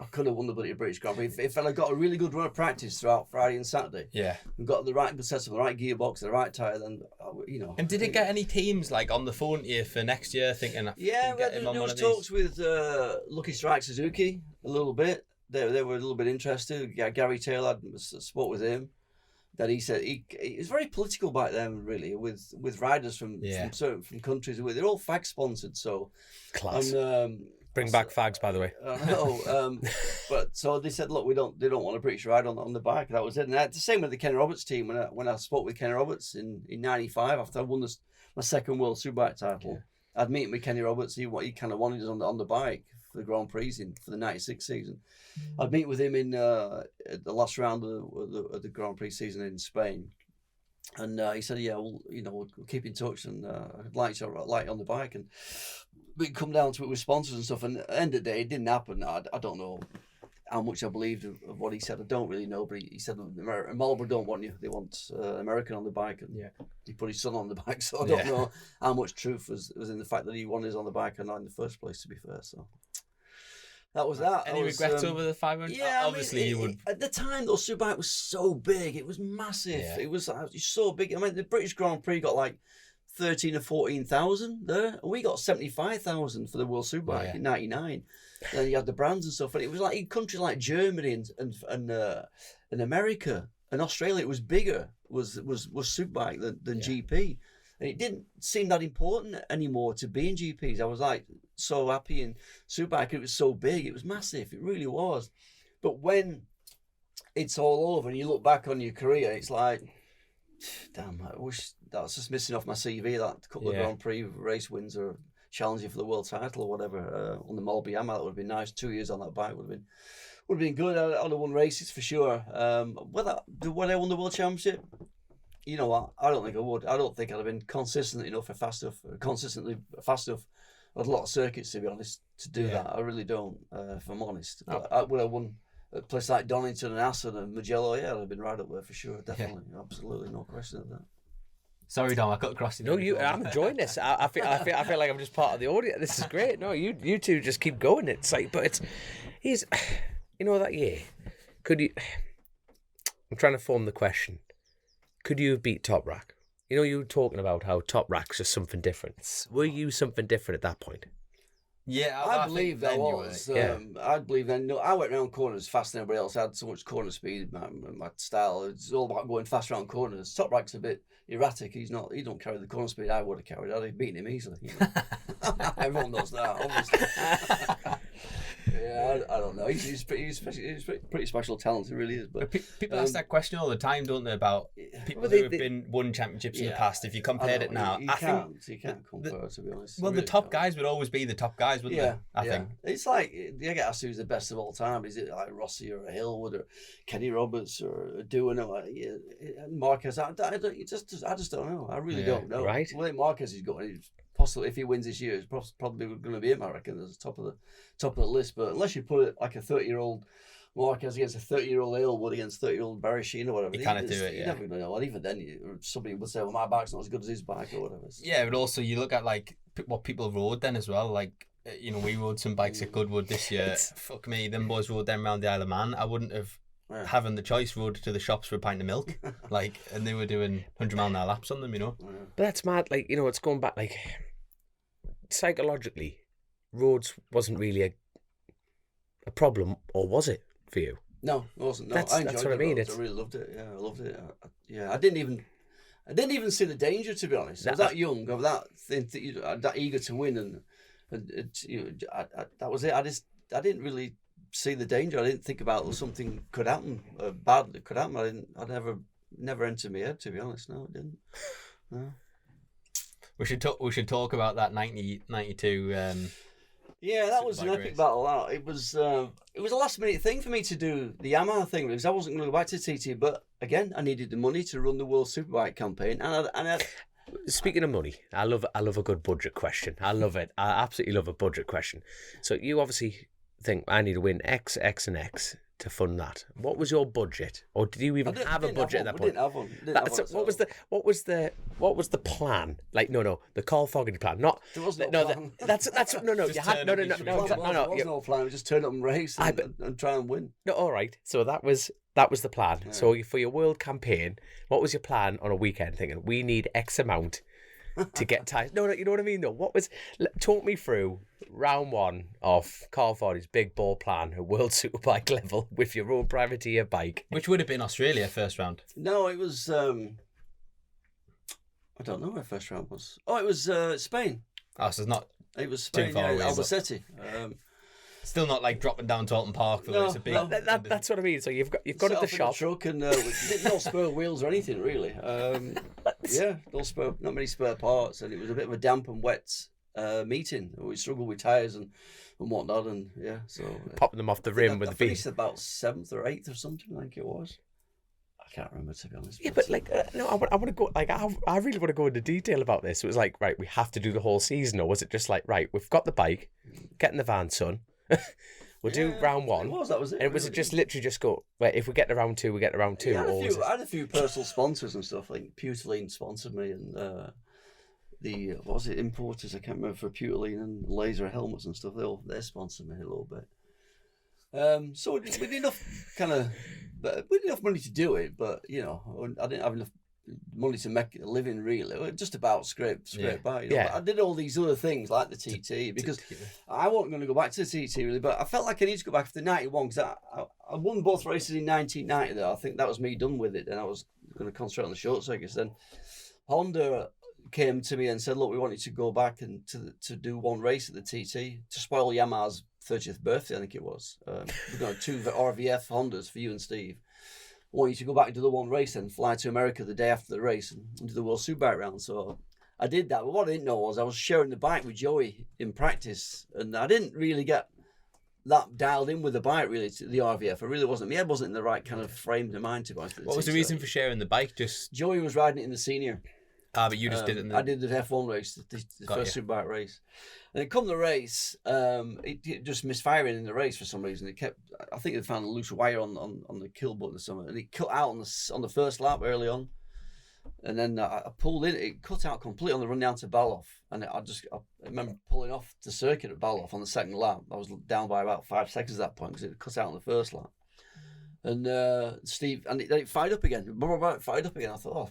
I could have won the British Grand Prix if I got a really good run of practice throughout Friday and Saturday.
Yeah,
and got the right setup, the right gearbox, the right tyre. Then you know.
And did it get any teams like on the phone to you for next year thinking?
Yeah, there was talks with Lucky Strike Suzuki a little bit. They were a little bit interested. Gary Taylor had spoke with him. That he said he was very political back then, really, with riders from countries. They're all fag sponsored, so
class. Bring back fags, by the way.
I know, but so they said, look, they don't want a British ride on the bike. That was it. And the same with the Kenny Roberts team. When I spoke with Kenny Roberts in '95 after I won my second World Superbike title, I'd meet with Kenny Roberts. He kind of wanted us on the bike for the Grand Prix for the '96 season. I'd meet with him in the last round of the Grand Prix season in Spain, and he said, "Yeah, we'll keep in touch, and I'd like you on the bike, and we can come down to it with sponsors and stuff." And at the end of the day, it didn't happen. I don't know how much I believed of what he said. I don't really know, but he said Marlboro don't want you; they want American on the bike, and he put his son on the bike. So I don't know how much truth was in the fact that he wanted us on the bike and not in the first place. To be fair, so. That was that.
Any regrets over the 500?
Yeah,
obviously you would.
At the time, the Superbike was so big. It was massive. Yeah. It was so big. I mean, the British Grand Prix got like 13 or 14,000 there. And we got 75,000 for the World Superbike in '99. Then you had the brands and stuff. And it was like in countries like Germany and America and Australia, it was bigger, was Superbike than GP. And it didn't seem that important anymore to be in GPs. I was like so happy in Superbike. It was so big. It was massive. It really was. But when it's all over and you look back on your career, it's like, damn, I wish that's just missing off my CV, that couple of Grand Prix race wins or challenging for the world title or whatever on the Molby Yamaha. That would have been nice. 2 years on that bike would have been good. I'd have won races for sure. When I won the world championship, you know what? I don't think I would. I don't think I'd have been consistently consistently fast enough. I had a lot of circuits, to be honest, to do that. I really don't, if I'm honest. But would I won a place like Donington and Assen and Mugello? Yeah, I'd have been right up there for sure. Definitely, absolutely, no question of that.
Sorry, Dom, I cut across you.
No, I'm enjoying this. I feel like I'm just part of the audience. This is great. No, you two just keep going. It's like, but he's, you know, that year, could you? I'm trying to form the question. Could you have beat Top Rack? You know, you were talking about how Top Rack's just something different. Were you something different at that point?
Yeah,
I believe that was. I believe then. No, I went around corners faster than everybody else. I had so much corner speed. My style. It's all about going fast around corners. Top Rack's a bit erratic. He don't carry the corner speed I would have carried. I'd have beaten him easily. You know? Everyone knows that, obviously. Yeah, I don't know. He's pretty special talent. He really is. But
people ask that question all the time, don't they? About people who have won championships in the past. If you compared it now,
you can't compare. To be honest.
Well, the top guys would always be the top guys, wouldn't they? I think
it's like you get asked who's the best of all time. Is it like Rossi or Hillwood or Kenny Roberts or Doohan or Marquez? I just don't know. I really don't know.
Right.
Well, Marquez is going. Possibly, if he wins this year, it's probably going to be him. I reckon at the top of the list. But unless you put it like a 30-year-old Marquez against a 30-year-old Aylwood against 30-year-old Barry Sheen or whatever,
you kind of do it.
You never know. And even then, somebody would say, "Well, my bike's not as good as his bike" or whatever.
Yeah, but also you look at like what people rode then as well. Like we rode some bikes at Goodwood this year. Fuck me, them boys rode them around the Isle of Man. I wouldn't have. Yeah. Having the choice, rode to the shops for a pint of milk, and they were doing 100-mile-an-hour laps on them, you know.
Yeah.
But that's mad. Like, you know, it's going back. Like, psychologically, roads wasn't really a problem, or was it for you?
No, it wasn't. No,
that's what I mean.
I really loved it. Yeah, I loved it. I didn't even see the danger, to be honest. I was that young, of that thing, that eager to win, and that was it. I didn't really see the danger. I didn't think about something could happen, bad that could happen. I never entered my head, to be honest. No, it didn't. No.
We should talk about that 92.
Yeah, that was an epic battle. It was a last minute thing for me to do the Yamaha thing because I wasn't going to go back to TT. But again, I needed the money to run the World Superbike campaign, and I
Speaking of money, I love a good budget question. I love it. I absolutely love a budget question. So you obviously think I need to win X, X, and X to fund that. What was your budget, or did you even have a budget at that point?
We didn't have one.
What was the plan? Like the Carl Fogarty plan. Not
there was no plan.
That's no. You had no.
There was no plan. We just turn up and race and try and win.
No, all right. So that was the plan. Yeah. So for your world campaign, what was your plan on a weekend? Thinking we need X amount to get tied. No, you know what I mean though. Talk me through round one of Carl Fogarty's big ball plan at World Superbike level with your own privateer bike,
which would have been Australia first round.
No, it was. I don't know where first round was. Oh, it was Spain.
Oh, so it's not.
It was Spain.
Too far away,
Albacete.
Still not like dropping down to Alton Park. It's a big.
That's what I mean. So you've got at the shop.
Truck and no spare wheels or anything really. Not many spare parts, and it was a bit of a damp and wet meeting. We struggled with tyres and whatnot, and so
popping them off the rim with the beat.
I finished about 7th or 8th or something. I think it was. I can't remember, to be honest.
Yeah, but I want to go. Like, I really want to go into detail about this. It was like, right, we have to do the whole season, or was it just like, right, we've got the bike, get in the van, son. We'll do round one.
That was it.
And was it just literally just go, well, if we get to round two, we get to round two?
I had a few personal sponsors and stuff. Like Puteline sponsored me, and importers, I can't remember, for Puteline and laser helmets and stuff. They sponsored me a little bit. So we did enough we did enough money to do it, but I didn't have enough money to make a living really. Just about scrape by. I did all these other things like the TT because I wasn't going to go back to the TT really, but I felt like I needed to go back after 91 because I won both races in 1990 there. I think that was me done with it, and I was going to concentrate on the short circuits. Then Honda came to me and said, look, we want you to go back and to do one race at the TT to spoil Yamaha's 30th birthday, I think it was. We've got 2 RVF Hondas for you and Steve. I want you to go back and do the one race and fly to America the day after the race and do the World Superbike round. So I did that. But what I didn't know was I was sharing the bike with Joey in practice, and I didn't really get that dialed in with the bike, really, to the RVF. I really wasn't. My head wasn't in the right kind of frame of mind to buy.
What was the reason for sharing the bike? Just
Joey was riding it in the senior.
but you just did it in the...
I did the F1 race, the first Superbike race. And then come the race, it just misfiring in the race for some reason. It kept, I think they found a loose wire on the kill button or something, and it cut out on the first lap early on. And then I pulled in, it cut out completely on the run down to Baloff. And I remember pulling off the circuit at Baloff on the second lap. I was down by about 5 seconds at that point because it cut out on the first lap. And Steve, and then it fired up again. Fired up again. I thought,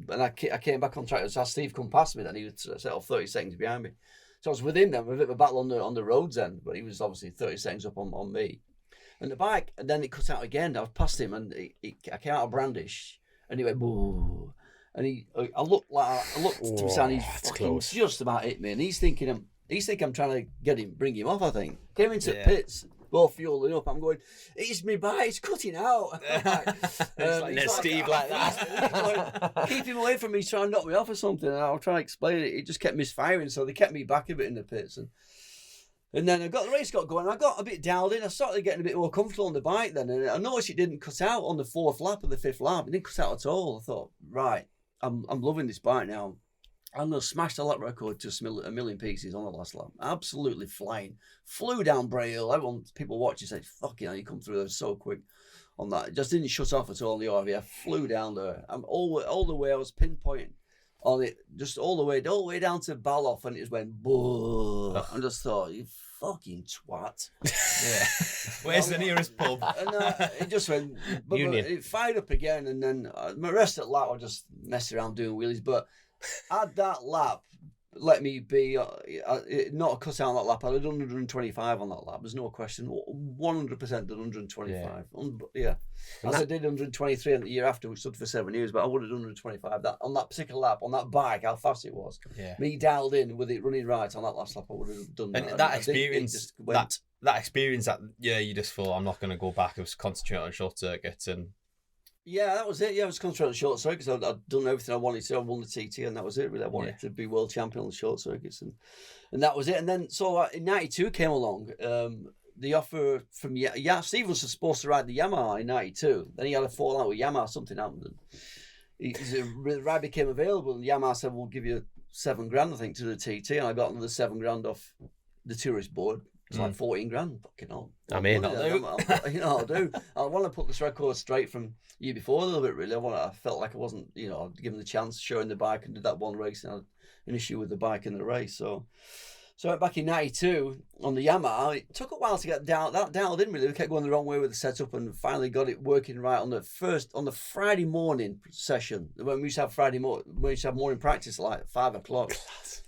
and I came back on track. So Steve come past me then. He was set off 30 seconds behind me. So I was with him then, with a bit of a battle on the roads then. But he was obviously 30 seconds up on me. And the bike, and then it cut out again. I was past him, and I came out of Brandish, and he went, boo. And I looked to him, and he's fucking just about hit me. And he's thinking I'm trying to bring him off, I think. Came into pits, both fueling up. I'm going, it's me bike, it's cutting out.
There's Steve like that.
Going, keep him away from me, trying to knock me off or something. And I'll try to explain it. It just kept misfiring, so they kept me back a bit in the pits. And then the race got going. I got a bit dialed in. I started getting a bit more comfortable on the bike then. And I noticed it didn't cut out on the 4th lap or the 5th lap. It didn't cut out at all. I thought, right, I'm loving this bike now. I'm going to smash the lap record to a million pieces on the last lap. Absolutely flying. Flew down Bray Hill. People watching said, fucking hell, you come through there so quick on that. It just didn't shut off at all on the RVF. Flew down there. I'm all the way, I was pinpointing on it, just all the way down to Baloff, and it just went, boo. I just thought, you fucking twat.
Yeah. Where's the nearest pub?
And it just went,
Union.
It fired up again, and then my rest of the lap I just messed around doing wheelies, but had that lap let me be not a cut out on that lap. I did 125 on that lap. There's no question. 100% did 125. Yeah. As I did 123 in the year after, which stood for 7 years, but I would have done 125 that on that particular lap, on that bike, how fast it was.
Yeah.
Me dialed in with it running right on that last lap, I would have done that.
And that experience, that experience that you just thought, I'm not going to go back. I was concentrating on short circuits and.
Yeah, that was it. Yeah, I was concentrating on short circuits. I'd done everything I wanted to. I won the TT, and that was it. Really, I wanted to be world champion on the short circuits, and that was it. And then, so in '92 came along. The offer from Steve was supposed to ride the Yamaha in '92. Then he had a fallout with Yamaha. Something happened, and the ride became available. And Yamaha said, "We'll give you $7,000, I think, to the TT." And I got another $7,000 off the tourist board. It's like 14 grand. Fucking hell.
I mean, I'll
do. I want to put this record straight from year before a little bit, really. I felt like I wasn't, given the chance, showing the bike, and did that one race, and I had an issue with the bike in the race. So back in '92 on the Yamaha, it took a while to get dialed in, really. We kept going the wrong way with the setup, and finally got it working right on the Friday morning session. When we used to have morning practice at like 5 o'clock.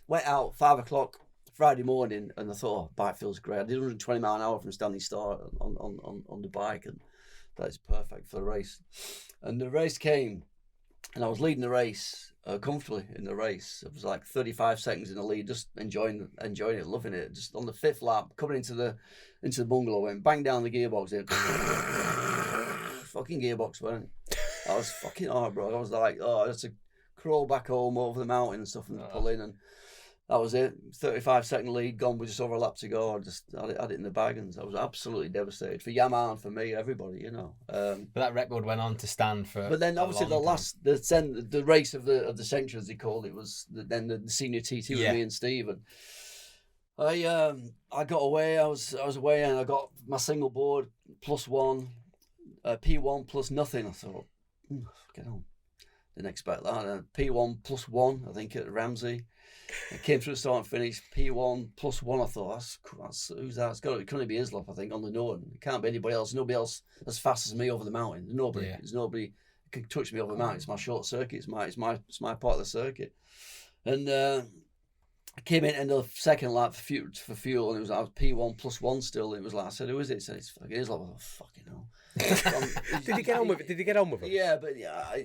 Went out 5 o'clock. Friday morning, and I thought, bike feels great. I did 120 mile an hour from standing start on the bike, and that is perfect for the race. And the race came, and I was leading the race comfortably in the race. It was like 35 seconds in the lead, just enjoying it, loving it. Just on the 5th lap, coming into the bungalow, went bang down the gearbox. Fucking gearbox went. I was fucking hard, bro. I was like, I had to crawl back home over the mountain and stuff and pull in, and that was it. 35-second lead, gone with just over a lap to go. I just had it in the bag, and I was absolutely devastated for Yamaha and for me, everybody,
But that record went on to stand for.
But then obviously the race of the century, as they called it, was the senior TT with me and Steve. And I got away. I was away, and I got my single board +1, P1 plus nothing. I thought, fucking hell, didn't expect that. P1 +1, I think, at Ramsey. I came through the start and finish P1 +1. I thought, that's who's that? It can only be Isloff, I think, on the Norton. It can't be anybody else. Nobody else as fast as me over the mountain. There's nobody who can touch me over the mountain. It's my short circuit. It's my part of the circuit. And I came in the second lap for fuel, and I was P1 plus 1 still. And it was like, I said, who is it? He said, it's fucking Islam. I was like, fucking hell.
Did he get on with it? Did he get on with it?
Yeah, but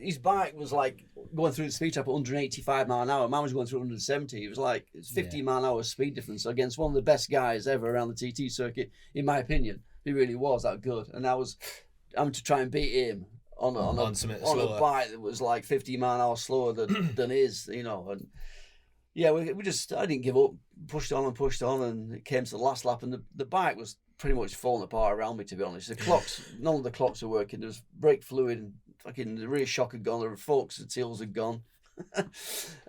his bike was like going through the speed trap at 185 mile an hour. Mine was going through 170. It was like it's 50 mile an hour speed difference against one of the best guys ever around the TT circuit, in my opinion. He really was that good, and I'm to try and beat him on a bike that was like 50 mile an hour slower than his, you know. And yeah, I didn't give up, pushed on, and it came to the last lap, and the bike was pretty much falling apart around me, to be honest. The clocks, none of the clocks were working. There was brake fluid, and fucking the rear shock had gone, the forks and seals had gone. And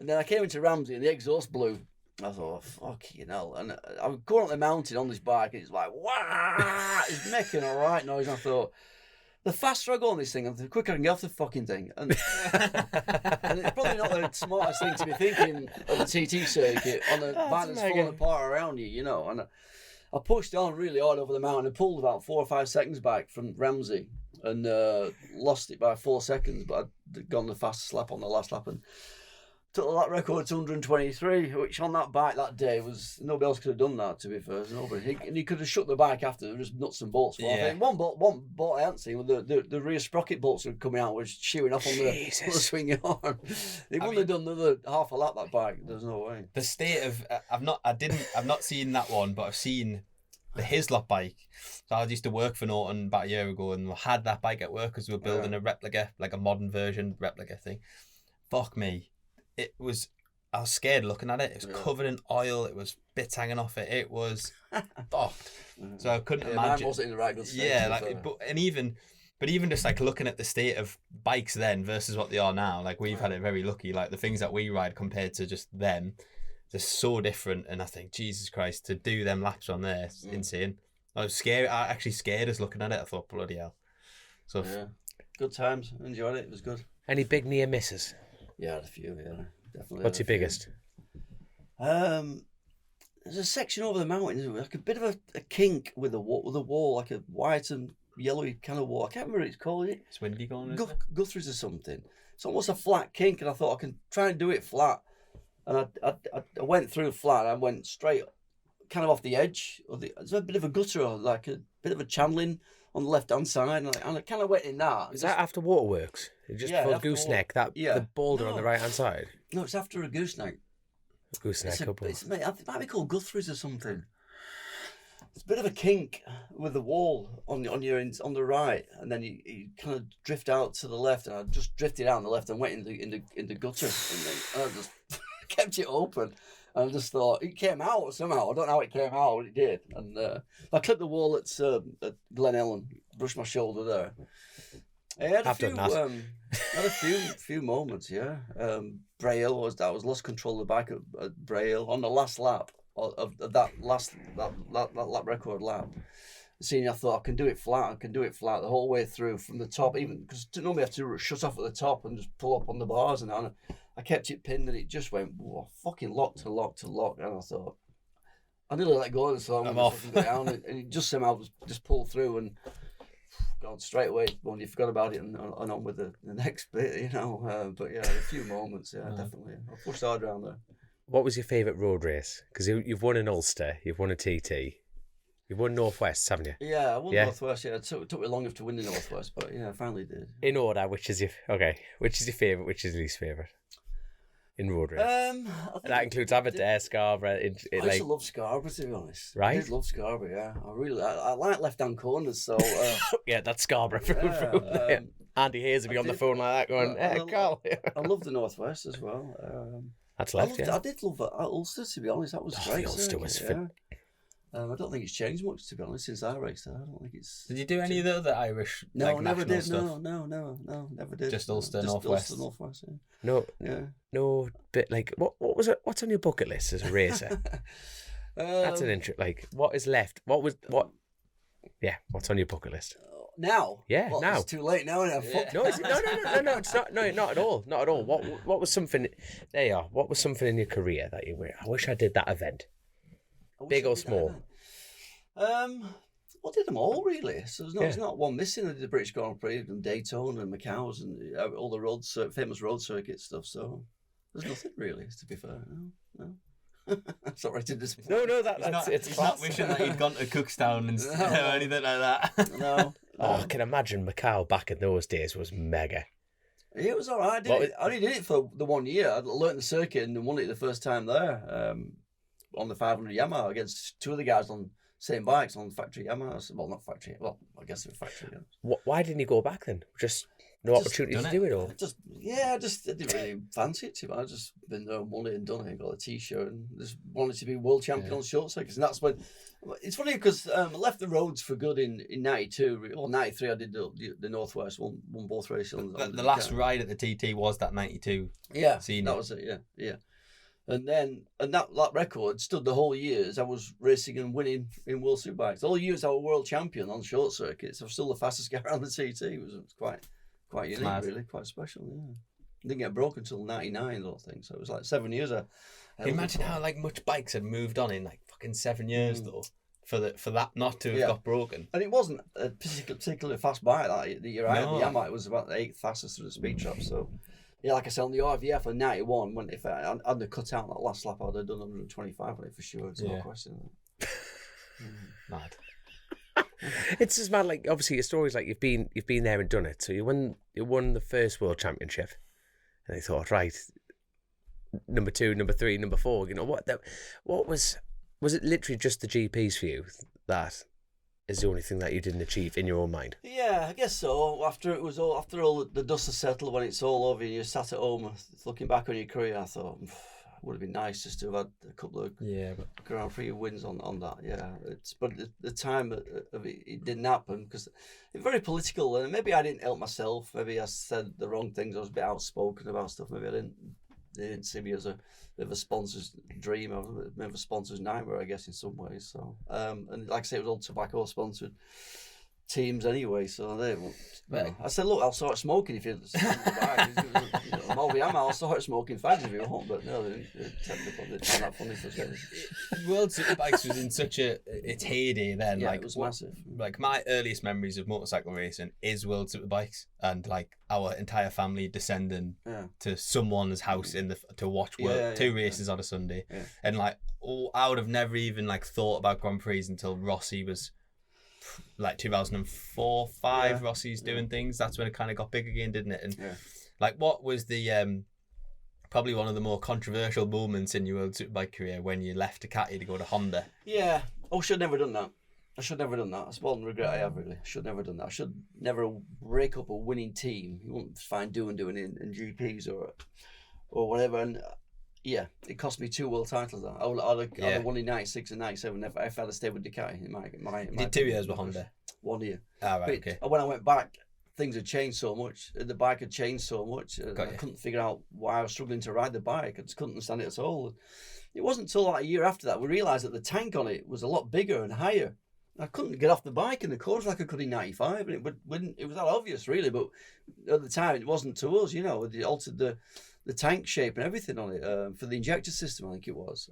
then I came into Ramsey, and the exhaust blew. I thought, oh, fucking hell. And I was going up the mountain on this bike, and it's like, wow, it's making a right noise. And I thought, the faster I go on this thing, the quicker I can get off the fucking thing. And it's probably not the smartest thing to be thinking of the TT circuit on a bike that's falling apart around you, you know. And I pushed on really hard over the mountain and pulled about 4 or 5 seconds back from Ramsey and lost it by 4 seconds, but I'd gone the fastest lap on the last lap and took the lap record to 123, which on that bike that day was, nobody else could have done that, to be fair. And he could have shut the bike after, there was nuts and bolts. Yeah. I think one bolt I hadn't seen, the rear sprocket bolts were coming out, was shearing off on the swinging arm. They wouldn't have done another half a lap, that bike. There's no way.
The state of, I've not seen that one, but I've seen the Hislop bike. So I used to work for Norton about a year ago, and we had that bike at work because we were building a replica, like a modern version replica thing. Fuck me. I was scared looking at it. It was covered in oil. It was bits hanging off it. It was fucked. So I couldn't imagine.
Mine wasn't in the right good state.
Yeah, but even just like looking at the state of bikes then versus what they are now, like we've had it very lucky. Like the things that we ride compared to just them, they're so different. And I think, Jesus Christ, to do them laps on there, it's insane. I was scared. I actually scared us looking at it. I thought, bloody hell. So
good times. Enjoyed it. It was good.
Any big near misses?
Yeah, I had a few, definitely.
What's your biggest?
There's a section over the mountain, like a bit of a kink with a wall, like a white and yellowy kind of wall. I can't remember what it's called.
It's windy going,
Guthrie's or something. It's almost a flat kink, and I thought I can try and do it flat. And I went through flat, and I went straight, kind of off the edge. There's a bit of a gutter, or like a bit of a channeling on the left-hand side, and I kind of went in that.
Is that after Waterworks? Just before Gooseneck, the boulder on the right-hand side?
No, it's after a Gooseneck.
Gooseneck couple.
It might be called Guthrie's or something. It's a bit of a kink with the wall on the right, and then you kind of drift out to the left, and I just drifted out on the left and went in the gutter, and I just kept it open. And I just thought, it came out somehow. I don't know how it came out, but it did. And I clipped the wall at Glen Ellen, brushed my shoulder there. I had a few moments, yeah. Braille was lost control of the bike at Braille on the last lap of that lap record lap. Seeing, I thought I can do it flat the whole way through from the top, even because normally I have to shut off at the top and just pull up on the bars, and I kept it pinned, and it just went fucking lock to lock, and I thought I nearly let go of the song and off. Go down, and it just somehow just pulled through and gone straight away when you forgot about it and on with the next bit, you know. But yeah, a few moments, definitely. I pushed hard around there.
What was your favourite road race? Because you've won an Ulster, you've won a TT. You've won Northwest, haven't you?
Yeah, I won Northwest. Yeah, it took me long enough to win the Northwest, but yeah, I finally did.
In order, which is your favourite? Which is your least favourite? In road race. That includes Aberdare, Scarborough.
I used to love Scarborough, to be honest.
Right?
I did love Scarborough. Yeah, I like left-hand corners. So
yeah, that's Scarborough. Andy Hayes would be on the phone like that, going, Carl.
I love the Northwest as well.
That's left.
I did love Ulster, to be honest. That was great.
The Ulster was fit.
I don't think it's changed much, to be honest, since I raced there. I don't think it's.
Did you do any of the other Irish?
No, never did.
Stuff?
No, never did.
Just Ulster, Northwest.
Ulster, Northwest. Yeah.
No.
Yeah.
No, but like, what was it? What's on your bucket list as a racer? That's an interest. Like, what is left? What? Yeah, what's on your bucket list?
Now?
Yeah,
well,
now.
It's too late now.
No, it's not. No, not at all. Not at all. What was something? There you are. What was something in your career that you were? I wish I did that event. Big or small?
Well, did them all really. So there's not one missing. I did the British Grand Prix and Daytona and Macau's and all the famous road circuit stuff. So there's nothing really, to be fair. No. Sorry to dismiss.
No,
He's not wishing that he'd gone to Cookstown and or anything like that.
No.
Oh, I can imagine Macau back in those days was mega.
Yeah, it was all right. I only did it for the 1 year. I learnt the circuit and won it the first time there on the 500 Yamaha against two of the guys on same bikes on factory Yamahas. Well, not factory. Well, I guess they were factory.
Why didn't you go back then? Just no opportunity to do it, or
I didn't really fancy it too much. I just been there, won it and done it. Got a T-shirt and just wanted to be world champion on short circuits. And that's when it's funny because I left the roads for good in '92 or '93. I did the Northwest, won both races.
The last ride at the TT was that '92.
Yeah,
senior.
That was it. Yeah. And that record stood the whole years I was racing and winning in World Superbikes. All years I was world champion on short circuits. I was still the fastest guy around the TT. It was quite unique, really, quite special. Yeah, didn't get broken until '99, the whole thing. So it was like 7 years. Can
you imagine how much bikes had moved on in like fucking 7 years though, for that not to have got broken.
And it wasn't a particularly fast bike that year. I had the Yamaha. It was about the 8th fastest through the speed trap. So. Yeah, like I said, on the RVF for '91, if I hadn't cut out that last lap, I'd have done 125 on it for sure. It's no question.
Mad.
It's just mad. Like obviously, your story's like you've been there and done it. So you won the first world championship, and they thought, right, number 2, number 3, number 4. You know what was it? Literally just the GPs for you that is the only thing that you didn't achieve in your own mind?
Yeah, I guess so. After all the dust has settled, when it's all over, you sat at home looking back on your career. I thought it would have been nice just to have had a couple of Grand Prix wins on that. Yeah, but the time of it didn't happen because it's very political, and maybe I didn't help myself. Maybe I said the wrong things. I was a bit outspoken about stuff. Maybe they didn't see me as a bit of a sponsor's dream, or a bit of a sponsor's nightmare, I guess, in some ways. So, and like I say, it was all tobacco sponsored teams anyway. So I said, look, I'll start smoking if you. I'll start smoking fags if you want. But no, they didn't find that funny for us.
World Superbikes was in such its heyday then.
Yeah, it was massive.
Like my earliest memories of motorcycle racing is World Superbikes, and like our entire family descending to someone's house to watch two races on a Sunday, and like I would have never even like thought about Grand Prix until Rossi was like 2004, 5. Rossi's doing things. That's when it kind of got big again, didn't it? And like, what was the probably one of the more controversial moments in your World Superbike career when you left Ducati to go to Honda?
Yeah. I should have never done that. That's one regret I have, really. I should never have done that. I should never break up a winning team. You wouldn't find doing in GPs or whatever. And yeah, it cost me 2 world titles. I'd have won in '96 and '97 if I'd have stayed with Ducati.
You did 2 years with Honda?
1 year.
Ah, right, okay.
When I went back, things had changed so much. The bike had changed so much. I couldn't figure out why I was struggling to ride the bike. I just couldn't understand it at all. It wasn't until like a year after that we realised that the tank on it was a lot bigger and higher. I couldn't get off the bike in the course like I could in '95, and it was that obvious, really. But at the time, it wasn't to us. It altered the tank shape and everything on it for the injector system, I think it was.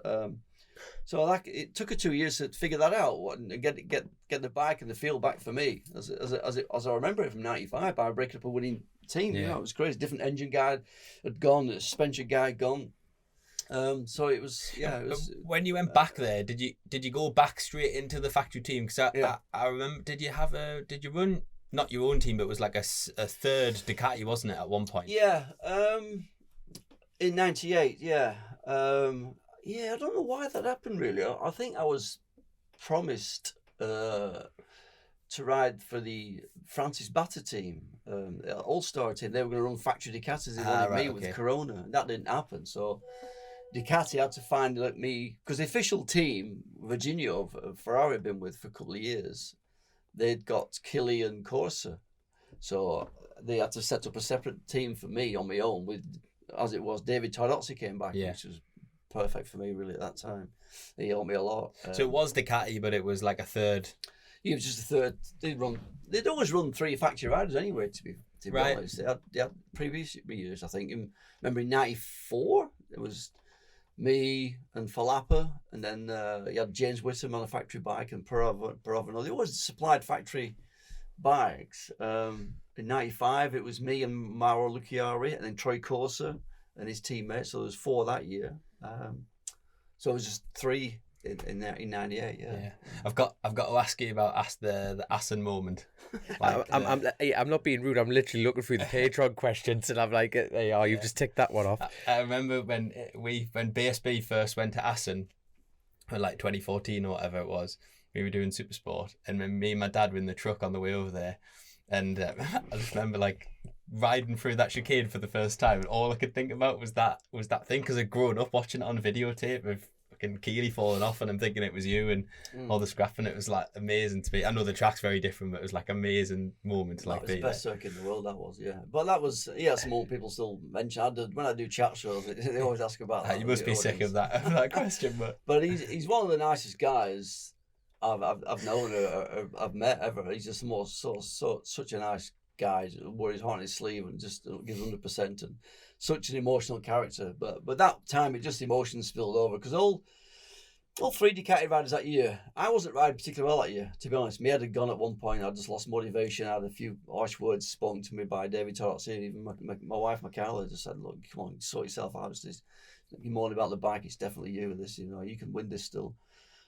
So it took her 2 years to figure that out and get the bike and the feel back for me as I remember it from '95 by breaking up a winning team. It was crazy. Different engine guy had gone, the suspension guy had gone. So it was.
When you went back there, did you go back straight into the factory team? Because I remember, did you run not your own team, but it was like a third Ducati, wasn't it, at one point?
Yeah. In '98, I don't know why that happened, really. I think I was promised to ride for the Francis Batter team, All-Star team. They were going to run factory Ducatis. They wanted me with Corona. And that didn't happen. So Ducati had to find me, because the official team, Virginia, Ferrari had been with for a couple of years, they'd got Killy and Corsa. So they had to set up a separate team for me on my own with, as it was, David Tardozzi came back, which was perfect for me, really, at that time. He helped me a lot.
So it was Ducati, but it was like a third.
Yeah, it was just a third. They'd always run 3 factory riders anyway, to be honest. They had previous years, I think. Remember in '94, it was me and Falapa, and then you had James Whittam on a factory bike and Perovino. They always supplied factory bikes. In '95, it was me and Mauro Lucchiari, and then Troy Corsa and his teammates. So there was 4 that year. So it was just 3 in 98. Yeah.
I've got to ask you about the Assen moment. Like,
I'm not being rude. I'm literally looking through the Patreon questions, and I'm like, "Hey, you've just ticked that one off."
I remember when BSB first went to Assen, in like 2014 or whatever it was. We were doing Super Sport, and then me and my dad were in the truck on the way over there, and I just remember like riding through that chicane for the first time, and all I could think about was that thing, because I'd grown up watching it on videotape of fucking Keely falling off, and I'm thinking it was you and all the scrapping. It was like amazing to me. I know the track's very different, but it was like amazing moment to like
That was
be
the best
there.
circuit in the world, that was, yeah. But that was, some old people still mention. When I do chat shows, they always ask about that.
You must be sick of that question,
But he's one of the nicest guys I've known or I've met ever. He's just such a nice guy. Wears his heart on his sleeve and just gives 100%, and such an emotional character. But that time, it just emotions spilled over, because all 3 Ducati riders that year, I wasn't riding particularly well that year, to be honest. My head had gone at one point. I just lost motivation. I had a few harsh words spoken to me by David Torrozzi. Even my wife, Michaela, just said, "Look, come on, sort yourself out. You're moaning about the bike. It's definitely you with this. You can win this still."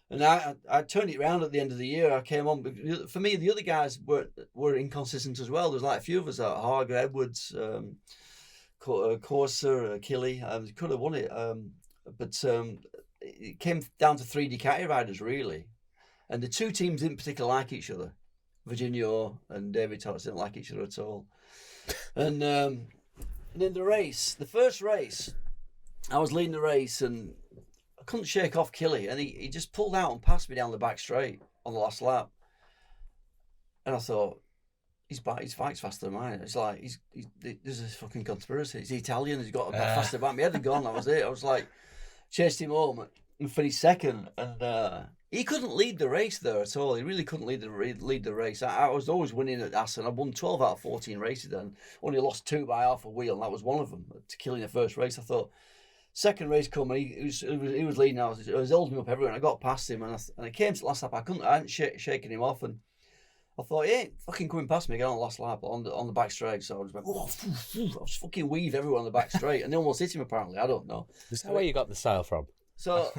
And I turned it around at the end of the year. I came on. For me, the other guys were inconsistent as well. There was like a few of us, Harger, Edwards, Corsa, Killy. Could have won it, but it came down to 3 Ducati riders really, and the 2 teams didn't particularly like each other. Virginio and David Torrance didn't like each other at all. And in the race, the first race, I was leading the race and I couldn't shake off Killy, and he just pulled out and passed me down the back straight on the last lap. And I thought, his bike's faster than mine. It's like there's a fucking conspiracy. He's Italian. He's got a faster bike. My head had gone. That was it. I was like, chased him home and finished second, and he couldn't lead the race there at all. He really couldn't lead the race. I was always winning at Assen. I won 12 out of 14 races then. Only lost 2 by half a wheel, and that was one of them. To killing the first race, I thought. Second race coming, he was leading. I was holding him up everywhere, and I got past him, and it came to the last lap. I hadn't shaken him off, and I thought, he ain't fucking coming past me again on the last lap on the back straight. So I just went, I was fucking weave everyone on the back straight, and they almost hit him apparently. I don't know.
Is that where you got the style from?
So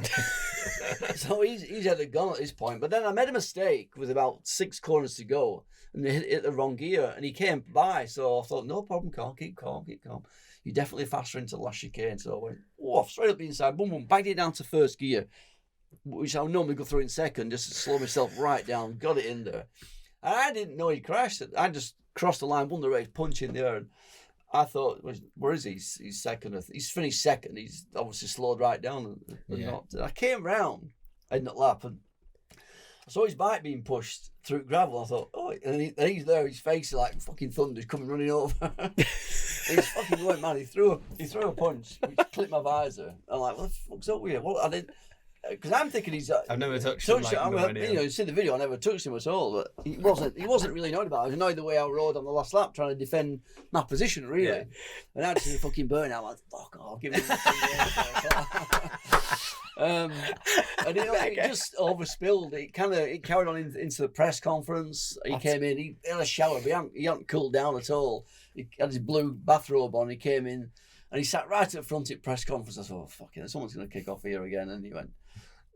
he's had a gun at this point. But then I made a mistake with about 6 corners to go, and they hit the wrong gear, and he came by. So I thought, no problem, Carl, keep calm. You're definitely faster into the last chicane. So I went, straight up the inside, boom, boom, bagged it down to first gear, which I would normally go through in second, just to slow myself right down, got it in there. And I didn't know he crashed. I just crossed the line, won the race, punch in the air. And I thought, where is he? He's second. He's finished second. He's obviously slowed right down. I came round in that lap, and I saw his bike being pushed through gravel. I thought, and he's there. His face is like fucking thunder's coming running over. He's fucking going mad. He threw a punch, which clipped my visor. I'm like, what the fuck's up with you? Well, I didn't. Because I'm thinking I've
never touched him.
You see the video. I never touched him at all. But he wasn't really annoyed about it. He was annoyed the way I rode on the last lap, trying to defend my position, really. Yeah. And actually, fucking burn out. I'm like, fuck off, give me the and it just overspilled. It carried on into the press conference. He came in. He had a shower, but he hadn't cooled down at all. He had his blue bathrobe on. He came in. And he sat right at the front at press conference. I thought, fuck it, someone's going to kick off here again. And he went,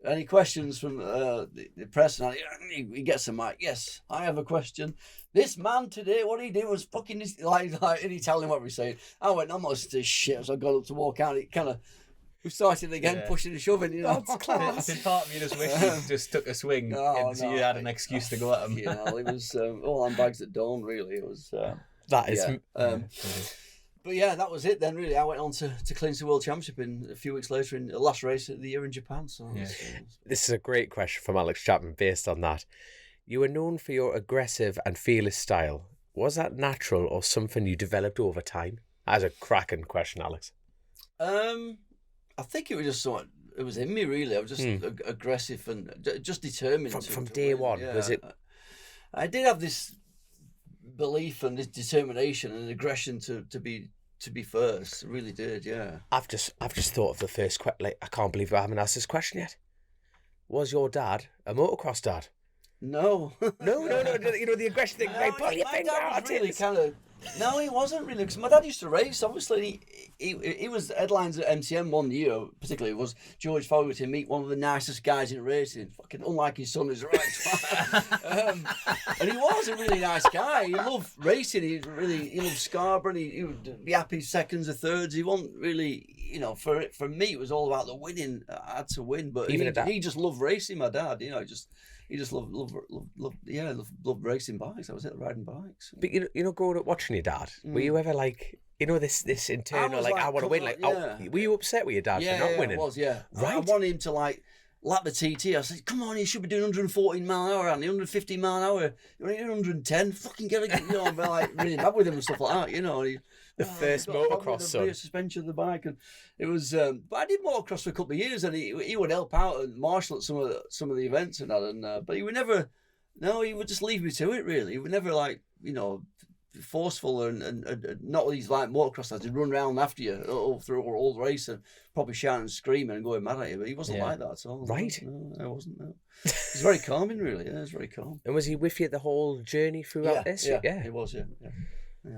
any questions from the press? And he gets a mic. Yes, I have a question. This man today, what he did was fucking this, like and he telling what we're saying. I went, I'm not this shit. As I got up to walk out, it kind of, we started again, pushing and shoving, you know.
That's class. I part of me just wish he just took a swing, so you had an excuse to go at him.
It was all on bags at dawn, really. It was.
That is.
But yeah, that was it then, really. I went on to clinch the World Championship a few weeks later in the last race of the year in Japan. So
This is a great question from Alex Chapman based on that. You were known for your aggressive and fearless style. Was that natural or something you developed over time? That's a cracking question, Alex.
I think it was just something, it was in me, really. I was just aggressive and just determined.
From day one, was it?
I did have this belief and this determination and aggression to be first. I really did, yeah.
I've just thought of the first question. Like, I can't believe I haven't asked this question yet. Was your dad a motocross dad?
No.
No. You know the aggression thing. Like, pull your finger out.
Really kind of. No, he wasn't really, because my dad used to race. Obviously, he was headlines at MTM one year, particularly, was George Fogarty meet one of the nicest guys in racing. Fucking unlike his son, who's right. And he was a really nice guy. He loved racing. He loved Scarborough. And he would be happy seconds or thirds. He wasn't really, you know, for me, it was all about the winning. I had to win, but he just loved racing. My dad, you know, he just loved racing bikes. That was it, riding bikes.
But you know, growing up watching your dad, were you ever like, you know, this internal I want to win? Like, were you upset with your dad for not winning?
I was, yeah.
Right.
I wanted him to like lap the TT. I said, "Come on, you should be doing 114 mile an hour, and 150 mile an hour. You're only doing 110. Fucking get it." You know, I'm like really mad with him and stuff like that. You know,
the first motocross, son.
The suspension of the bike, and it was. But I did motocross for a couple of years, and he would help out and marshal at some of the events and that. And but he would never. No, he would just leave me to it. Really, he would never like, you know, forceful and not these like motocross lads who'd run around after you all through all the race and probably shouting and screaming and going mad at you. But he wasn't like that at all.
Right?
No, I wasn't. No. He's very calming, really. Yeah, he's very calm.
And was he with you the whole journey throughout this?
Yeah, he was. Yeah,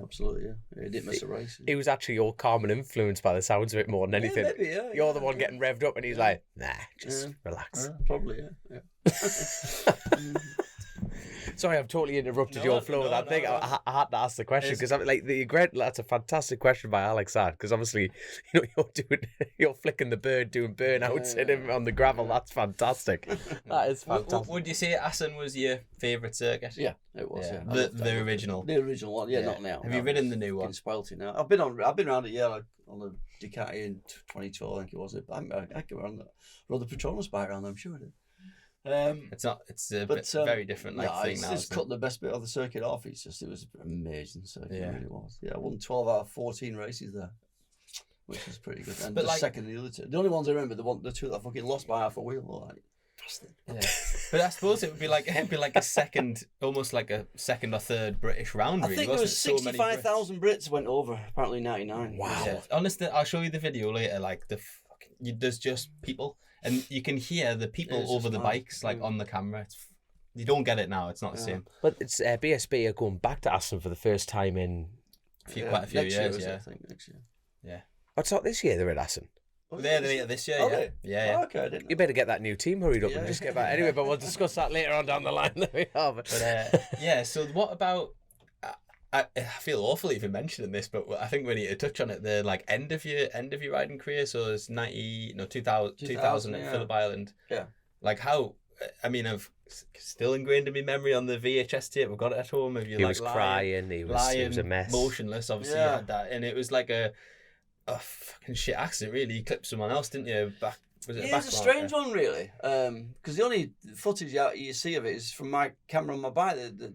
absolutely. Yeah, he didn't miss a race.
He was actually your calm and influenced by the sounds of it more than anything.
Maybe, yeah.
You're the one getting revved up, and he's like, "Nah, just relax."
Probably, yeah.
Sorry, I've totally interrupted your flow. I think I had to ask the question because I'm like, that's a fantastic question by Alex. Because obviously, you know, you're flicking the bird, doing burnouts in him on the gravel. That's fantastic. That is fantastic.
Would you say Assen was your favourite circuit?
Yeah, it was. Yeah.
The original.
The original one. Yeah, not now.
Have you ridden the new one?
Spoilt it now. I've been around it. Yeah, on the Ducati in 2012. I think it was. I came around rode the Patronus bike around. I'm sure I did.
It's very different thing now.
It's cut the best bit of the circuit off. It was amazing circuit. It really was. Yeah, I won 12 out of 14 races there, which was pretty good. And second the other two. The only ones I remember, the two that I fucking lost by half a wheel. Like,
yeah. But I suppose it would be like a second, almost like a second or third British round.
I think there was 65,000 Brits went over. Apparently 99.
Wow.
Yeah. Honestly, I'll show you the video later. Like there's just people. And you can hear the people over the bikes, like on the camera. You don't get it now. It's not the same.
But it's BSB are going back to Assen for the first time in
quite a few years.
I think next year.
Yeah.
What's not this year? They're at Assen.
They're this year. Yeah.
Oh, okay, I didn't know.
You better get that new team hurried up and just get back. Anyway, but we'll discuss that later on down the line. There we are. But
so what about? I feel awful even mentioning this, but I think we need to touch on it. The like end of your riding career. So it's 2000 at Phillip Island.
Yeah.
Like how? I mean, I've still ingrained in my memory on the VHS tape. I've got it at home.
He was crying. He was a mess.
Motionless. Obviously, you had that, and it was like a fucking shit accident. Really, you clipped someone else, didn't you?
It's a strange one, really, because the only footage you see of it is from my camera on my bike. The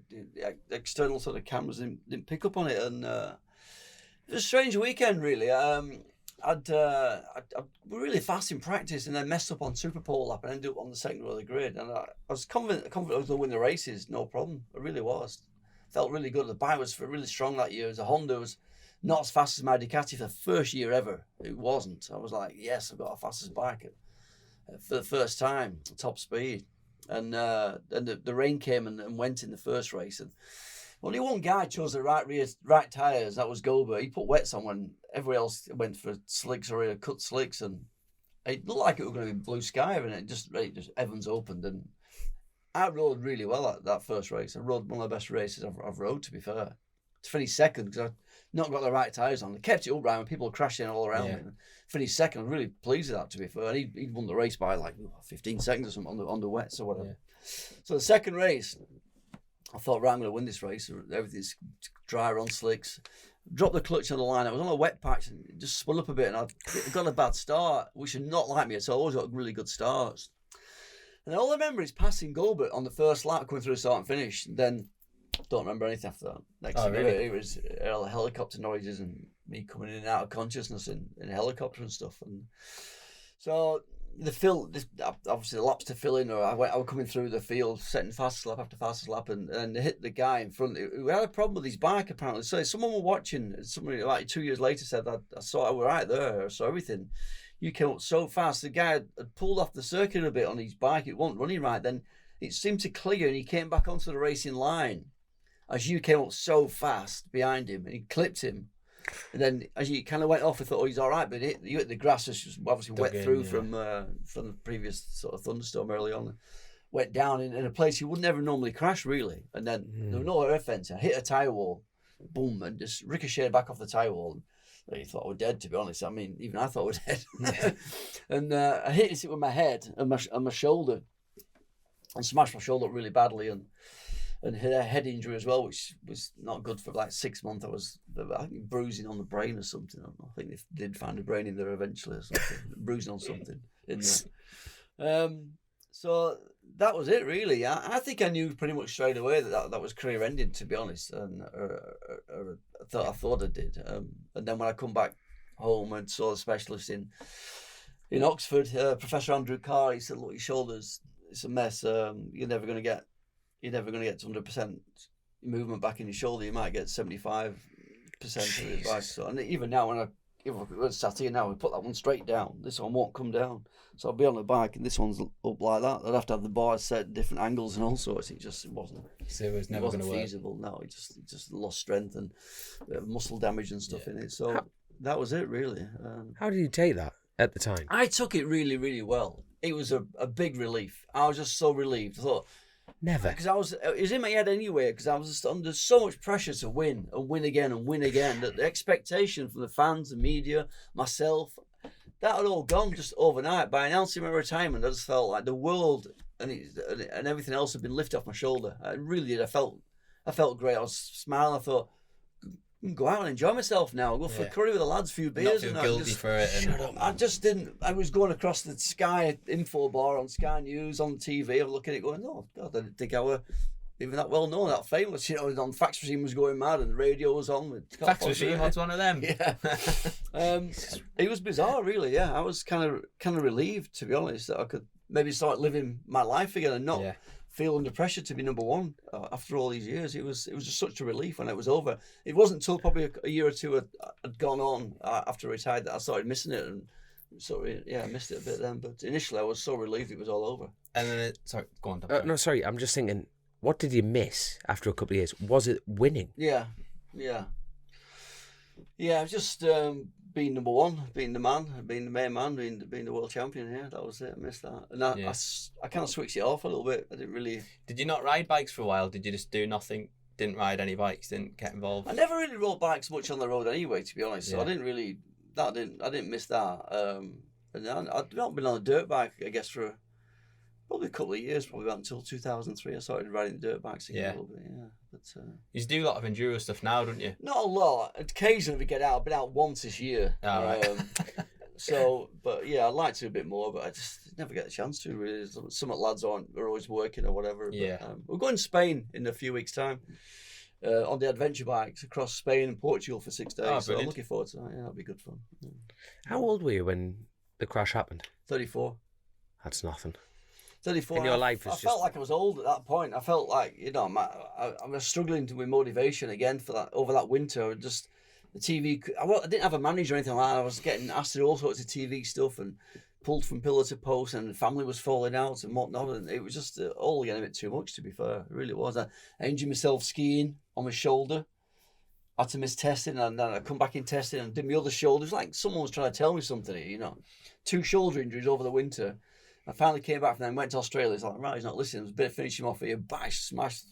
external sort of cameras didn't pick up on it, and it was a strange weekend, really. I'd really fast in practice, and then messed up on Super Pole lap and ended up on the second row of the grid. And I was confident I was going to win the races, no problem. I really was. Felt really good. The bike was really strong that year. The Honda was not as fast as my Ducati for the first year ever. It wasn't. I was like, yes, I've got a fastest bike for the first time, top speed. And the rain came and went in the first race. And only one guy chose the right tyres. That was Gober. He put wets on when everyone else went for slicks or cut slicks. And it looked like it was going to be blue sky. And it just Evans opened. And I rode really well at that first race. I rode one of the best races I've rode, to be fair. To finish second because I not got the right tyres on. I kept it upright and people were crashing all around me. Finished second. I'm really pleased with that, to be fair. And he won the race by like 15 seconds or something on the wets or whatever. Yeah. So the second race, I thought, right, I'm going to win this race. Everything's dry on slicks. Dropped the clutch on the line. I was on a wet patch and it just spun up a bit. And I got a bad start, which is not like me at all. I always got really good starts. And all I remember is passing Gilbert on the first lap, coming through the start and finish. And then don't remember anything after that. Next thing
really?
It was helicopter noises and me coming in and out of consciousness in a helicopter and stuff. And so obviously the laps to fill in, or I was coming through the field, setting fastest lap after fastest lap, and hit the guy in front who had a problem with his bike apparently. So someone were watching. Somebody like 2 years later said that I saw it right there. I saw everything. You came up so fast. The guy had pulled off the circuit a bit on his bike. It wasn't running right. Then it seemed to clear, and he came back onto the racing line. as you came up so fast behind him and he clipped him. And then as you kind of went off, I thought, oh, he's all right. But you hit the grass, was just obviously wet through from the previous sort of thunderstorm early on. Went down in a place you would never normally crash, really. And then there was no air fence. I hit a tyre wall, boom, and just ricocheted back off the tyre wall. And you thought I was dead, to be honest. I mean, even I thought I was dead. And I hit it with my head and my shoulder, and smashed my shoulder up really badly, and had a head injury as well, which was not good for like 6 months. I think bruising on the brain or something. I think they did find a brain in there eventually or something. Bruising on something in there. So that was it, really. I think I knew pretty much straight away that was career ending, to be honest, and I thought I did. And then when I come back home and saw a specialist in Oxford, Professor Andrew Carr, he said, "Look, your shoulders, it's a mess. You're never going to get to 100% movement back in your shoulder. You might get 75% of it back." So, and even now, if I sat here now, we put that one straight down. This one won't come down. So I'll be on the bike, and this one's up like that. I'd have to have the bars set at different angles and all sorts. It wasn't.
So it was never going to work.
Feasible. No, it just lost strength and muscle damage and stuff in it. So that was it, really.
How did you take that at the time?
I took it really, really well. It was a big relief. I was just so relieved. I thought.
Never.
Because it was in my head anyway, because I was just under so much pressure to win and win again and win again, that the expectation from the fans, the media, myself, that had all gone just overnight. By announcing my retirement, I just felt like the world and everything else had been lifted off my shoulder. I really did. I felt great. I was smiling. I thought, go out and enjoy myself now. I'll go for a curry with the lads, a few beers.
Not feel guilty for it.
Shut up. I just didn't. I was going across the Sky info bar on Sky News on TV. I'm looking at it going, oh, God, I didn't think I were even that well known, that famous. You know, on Fax Machine was going mad and the radio was on.
Fax Machine was one of them.
Yeah. It was bizarre, really. Yeah, I was kind of relieved, to be honest, that I could maybe start living my life again and not feel under pressure to be number one after all these years. It was just such a relief when it was over. It wasn't until probably a year or two had gone on after I retired that I started missing it, and so I missed it a bit then. But initially I was so relieved it was all over.
And then sorry, go on.
No, sorry, I'm just thinking, what did you miss after a couple of years? Was it winning?
Yeah, just being number one, being the man, being the main man, being the world champion. Yeah, that was it. I missed that, and I kind of switched it off a little bit. I didn't really.
Did you not ride bikes for a while? Did you just do nothing? Didn't ride any bikes? Didn't get involved?
I never really rode bikes much on the road anyway, to be honest. So I didn't really. I didn't miss that. And I'd not been on a dirt bike, I guess, for probably a couple of years, probably about until 2003. I started riding dirt bikes again a little bit. Yeah. But,
you do a lot of enduro stuff now, don't you?
Not a lot. Occasionally we get out. I've been out once this year.
Oh, right.
So, but yeah, I'd like to a bit more, but I just never get a chance to, really. Some lads are always working or whatever.
Yeah.
But, we're going to Spain in a few weeks' time on the adventure bikes across Spain and Portugal for 6 days.
Oh,
so I'm looking forward to that. Yeah, that'll be good fun. Yeah.
How old were you when the crash happened?
34.
That's nothing.
34.
In your life,
I felt like I was old at that point. I felt like, I was struggling with motivation again for that over that winter. Just the TV. I didn't have a manager or anything like that. I was getting asked to do all sorts of TV stuff and pulled from pillar to post, and the family was falling out and whatnot. And it was just all getting a bit too much, to be fair. It really was. I injured myself skiing on my shoulder. I had to miss testing, and then I come back in testing and did my other shoulder. It was like someone was trying to tell me something here, 2 shoulder injuries over the winter. I finally came back from them, went to Australia. It's like, right, he's not listening. I was a bit of finish him off here. Bash, smashed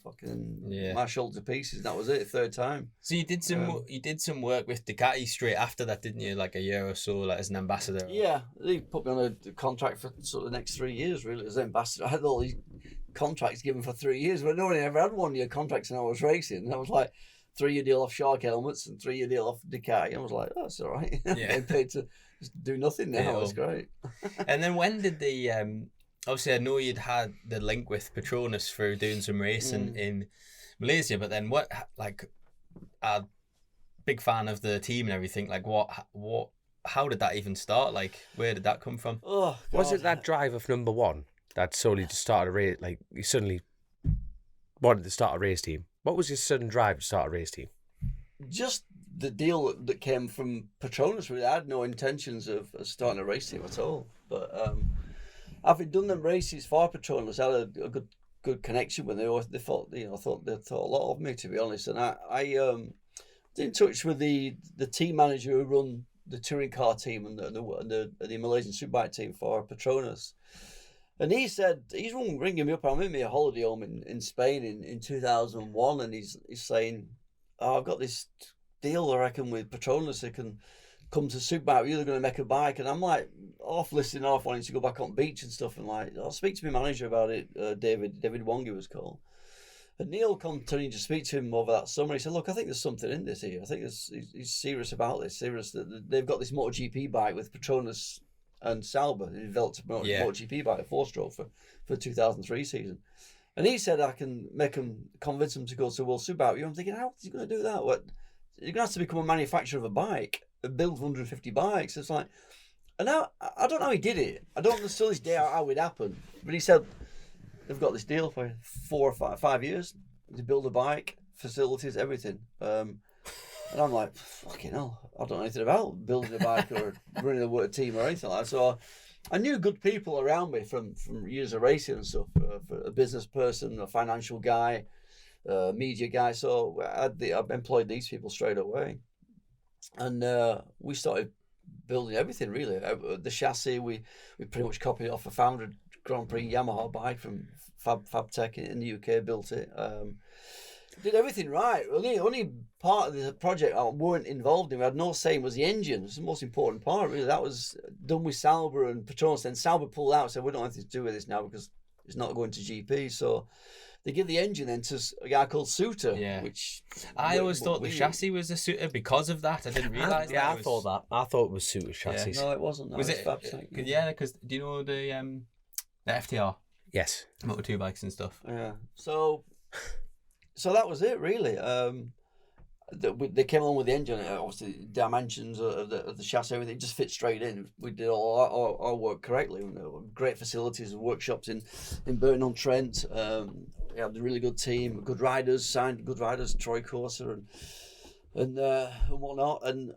my shoulder to pieces. That was it, 3rd time.
So you did some work with Ducati straight after that, didn't you? Like a year or so, like as an ambassador.
Yeah, they put me on a contract for sort of the next 3 years, really, as an ambassador. I had all these contracts given for 3 years, but no one ever had 1 year contracts when I was racing. And I was like, 3-year deal off Shark helmets and 3-year deal off Ducati. I was like, oh, that's all right.
Yeah.
Paid to just do nothing now. It was great.
And then when did the obviously I know you'd had the link with Petronas for doing some racing in Malaysia, but then what, like, a big fan of the team and everything, like how did that even start? Like, where did that come from?
Oh, God.
Was it that drive of number one that solely just started a race? Like, you suddenly wanted to start a race team. What was your sudden drive to start a race team?
Just the deal that came from Petronas. Really, I had no intentions of starting a race team at all. But having done them races for Petronas, I had a good good connection with them. They thought they thought a lot of me, to be honest. And I in touch with the team manager who run the touring car team and the Malaysian Superbike team for Petronas. And he said, he's ringing me up. I'm in my holiday home in Spain in 2001. And he's saying, I've got this deal, I reckon, with Petronas. They can come to Superbike. You're going to make a bike. And I'm like, off listing off, wanting to go back on beach and stuff. And like, I'll speak to my manager about it. David Wong, he was called. And Neil continued to speak to him over that summer. He said, look, I think there's something in this here. I think he's serious about this. Serious that they've got this MotoGP bike with Petronas and Sauber. They developed a MotoGP bike, a 4-stroke for 2003 season. And he said, I can convince him to go to World Superbike. I'm thinking, how is he going to do that? What? You're going to have to become a manufacturer of a bike and build 150 bikes. It's like, and now I don't know how he did it. I don't know till this day how it happened. But he said, they've got this deal for 4 or 5 years to build a bike, facilities, everything. And I'm like, fucking hell, I don't know anything about building a bike or running a team or anything like that. So I knew good people around me from years of racing and stuff, for a business person, a financial guy, media guy. So I employed these people straight away. And we started building everything, really. The chassis, we pretty much copied off a founded Grand Prix Yamaha bike from Fabtech in the UK, built it. Did everything right. Only part of the project I weren't involved in, we had no say, was the engine. It was the most important part, really. That was done with Sauber and Petronas. Then Sauber pulled out and said, we don't have anything to do with this now because it's not going to GP. So they give the engine then to a guy called Suter.
Yeah.
Which
I always thought the chassis was a Suter because of that. I didn't realise that.
I thought that. I thought it was Suter chassis.
No, it wasn't.
Was it?
Fabtech.
Yeah, because do you know the FTR?
Yes.
Motor 2 bikes and stuff.
Yeah. So that was it, really. They came along with the engine. Obviously, dimensions of the chassis, everything just fit straight in. We did all our work correctly. Great facilities and workshops in Burton-on-Trent. We had a really good team, good riders, signed good riders, Troy Corser and whatnot. And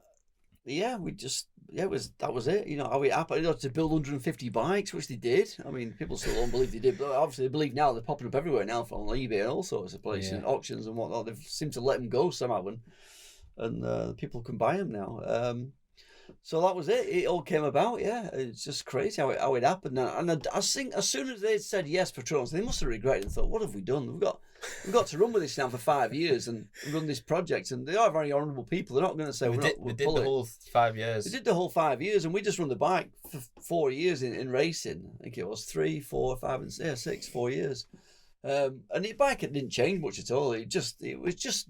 yeah, that was it. Are we happy to build 150 bikes, which they did? I mean, people still don't believe they did, but obviously they believe now. They're popping up everywhere now on eBay and all sorts of places, and auctions and whatnot. They've seemed to let them go somehow, and people can buy them now. So that was it. It all came about. Yeah, it's just crazy how it happened. And I think as soon as they said yes, Petronas, they must have regretted and thought, "What have we done? We've got to run with this now for 5 years and run this project." And they are very honourable people. They're not going to say
we did the whole 5 years.
They did the whole 5 years, and we just run the bike for 4 years in racing. I think it was 3, 4, 5, and 6, 4 years. And the bike didn't change much at all. It was just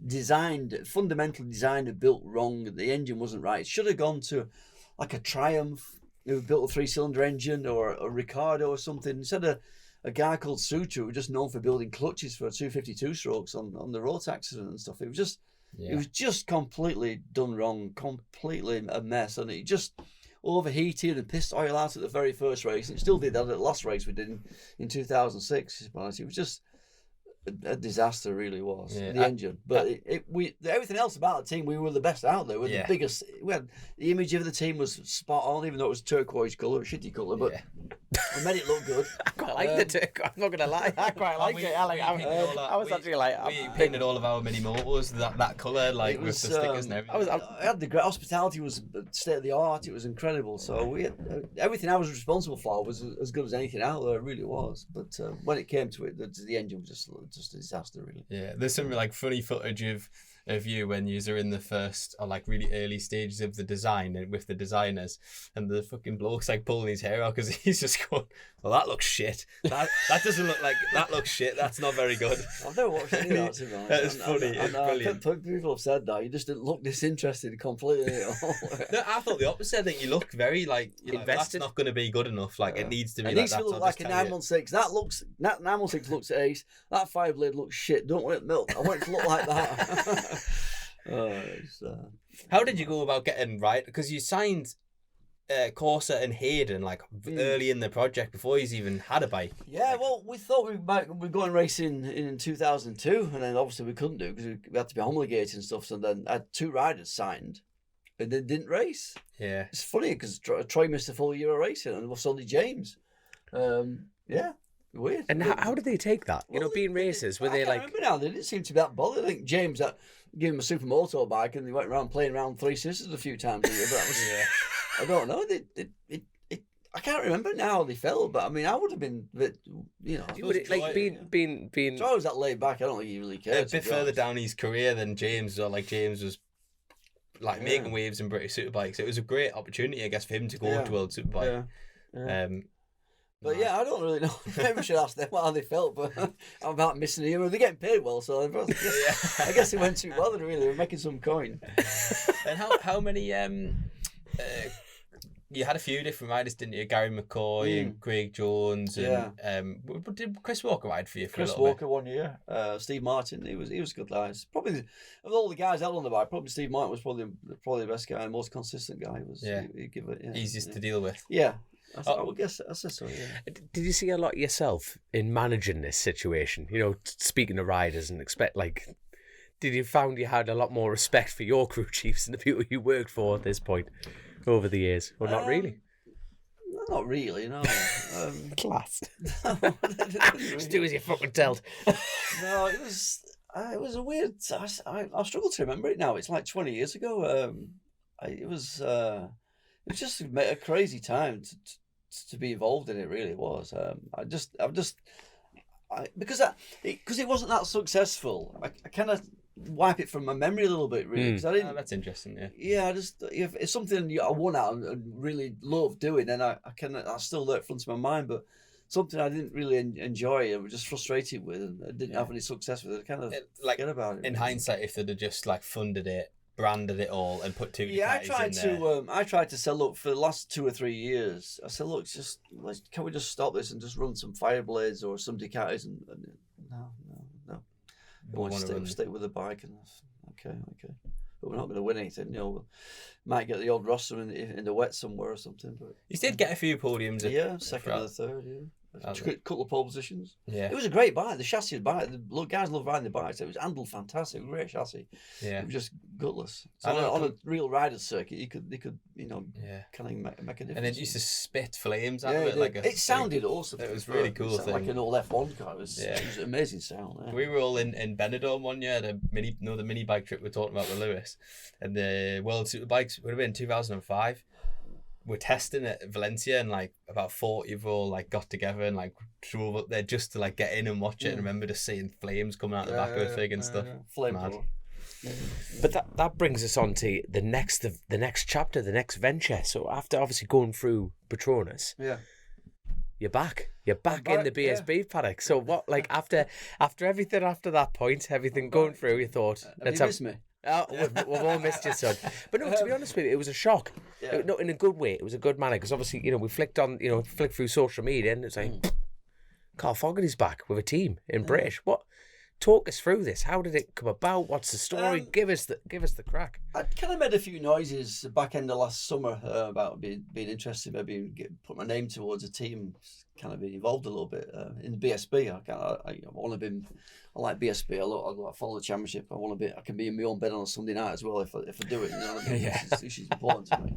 fundamentally designed and built wrong. The engine wasn't right. It should have gone to like a Triumph, who built a 3-cylinder engine, or a Ricardo or something. Instead of a guy called Suter, who was just known for building clutches for 252 strokes on the Rotax and stuff. It was just completely done wrong, completely a mess, and it just overheated and pissed oil out at the very first race. And it still did that at the last race we did in 2006. It was just a disaster, really was. The engine, but everything else about the team, we were the best out there. We were the biggest. We had the image of the team was spot on, even though it was turquoise colour, a shitty colour, but we made it look good.
I quite like the turquoise. I'm not gonna lie, I quite like it. I was actually like,
we painted all of our mini motors that colour, like with the stickers and everything.
I had the great hospitality was state of the art. It was incredible. So we had, everything I was responsible for was as good as anything out there. It really was. But when it came to it, the engine was just a disaster, really.
Yeah, there's some like funny footage of you when you are in the first or like really early stages of the design and with the designers, and the fucking bloke's like pulling his hair out because he's just going, well, that looks shit. That doesn't look like, that looks shit. That's not very good.
I've never watched any of that, to be honest.
That is funny. It's brilliant.
People have said that. You just didn't look disinterested completely at all.
No, I thought the opposite. I think you look very like invested. That's not going to be good enough. Like it needs to be.
It needs to look like a 916. That 916 looks ace. That 5-blade looks shit. Don't want it milk. I want it to look like that.
How did you go about getting right? Because you signed Corsa and Hayden like early in the project before he's even had a bike.
Yeah, well, we thought we'd go and racing in 2002, and then obviously we couldn't do because we had to be homologated and stuff. So then I had 2 riders signed, and then didn't race.
Yeah,
it's funny because Troy missed a full year of racing, and so did James. Yeah.
weird.
And how did they take that? You know, being racers, were they like?
I can't remember now. They didn't seem to be that bothered. I think James gave him a super motorbike, and they went around playing around Three Sisters a few times. But that was, I don't know. I can't remember now how they felt, but I mean, I would have been, you know,
Would it, like being.
So I was that laid back. I don't think he really cared.
A bit further down his career than James, or like James was like making waves in British Superbikes. It was a great opportunity, I guess, for him to go to World Superbike.
But yeah, I don't really know. Maybe we should ask them how they felt, but I'm not missing him. They're getting paid well, so I guess they weren't too bothered, really. They're making some coin.
And how many... you had a few different riders, didn't you? Gary McCoy and Craig Jones. And, did Chris Walker ride for you for
Chris
a little
Walker 1 year. Steve Martin, he was a good guy. Probably, of all the guys out on the bike, probably Steve Martin was probably the best guy, the most consistent guy. He'd give it,
easiest to deal with.
Yeah. I would guess I said so, yeah.
Did you see a lot yourself in managing this situation? You know, speaking to riders and did you find you had a lot more respect for your crew chiefs and the people you worked for at this point over the years? Or not really?
Not really, no.
Class.
No,
Just do as you fucking told.
No, it was a weird. I struggle to remember it now. It's like 20 years ago. It was just a crazy time to be involved in it. Really, it was. Because it wasn't that successful. I kind of wipe it from my memory a little bit, really. 'Cause I didn't.
That's interesting. Yeah.
Yeah, if it's something I won out and really love doing, then I still let it front of my mind. But something I didn't really enjoy, I was just frustrated with, and I didn't have any success with it. I kind of forget about it.
In hindsight, if they'd have just like funded it, branded it all, and put two
I tried to sell up for the last 2 or 3 years. I said, look, can we just stop this and just run some Fireblades or some Ducatis? And no. We want to stay with the bike, and okay. But we're not going to win anything. You know, we might get the old roster in the wet somewhere or something. But
you did get a few podiums.
Second or the third. Yeah. A couple of pole positions.
Yeah,
it was a great bike. The chassis of the bike, the guys love riding the bikes. It was handled fantastic, great chassis.
Yeah,
it was just gutless. So on a real rider's circuit, they could kind of make a difference.
And it used to spit flames out of it. Like
it sounded awesome.
It was really cool thing.
Like an old F1 car. It was an amazing sound. Yeah.
We were all in Benidorm one year, the mini bike trip we're talking about with Lewis, and the World Superbikes would have been 2005. We're testing at Valencia, and like about 40 of all like got together and like drove up there just to like get in and watch it. And remember just seeing flames coming out the back of the thing and stuff.
Flame.
But that brings us on to the next chapter, the next venture. So after obviously going through Petronas, you're back in the BSB paddock. So what, like after everything after that point, everything going through, you thought,
have you missed me?
Oh, we've all missed you, son. But no, to be honest with you, it was a shock. No, in a good way. It was a good manner, because obviously, you know, we flicked through social media, and it's like, Carl Fogarty's back with a team in British. What? Talk us through this. How did it come about? What's the story? Give us the crack.
I kind of made a few noises back end of last summer about being interested, maybe put my name towards a team, kind of being involved a little bit in the BSB. I like BSB. I follow the championship. I can be in my own bed on a Sunday night as well if I do it. You know what I mean? This is important to me.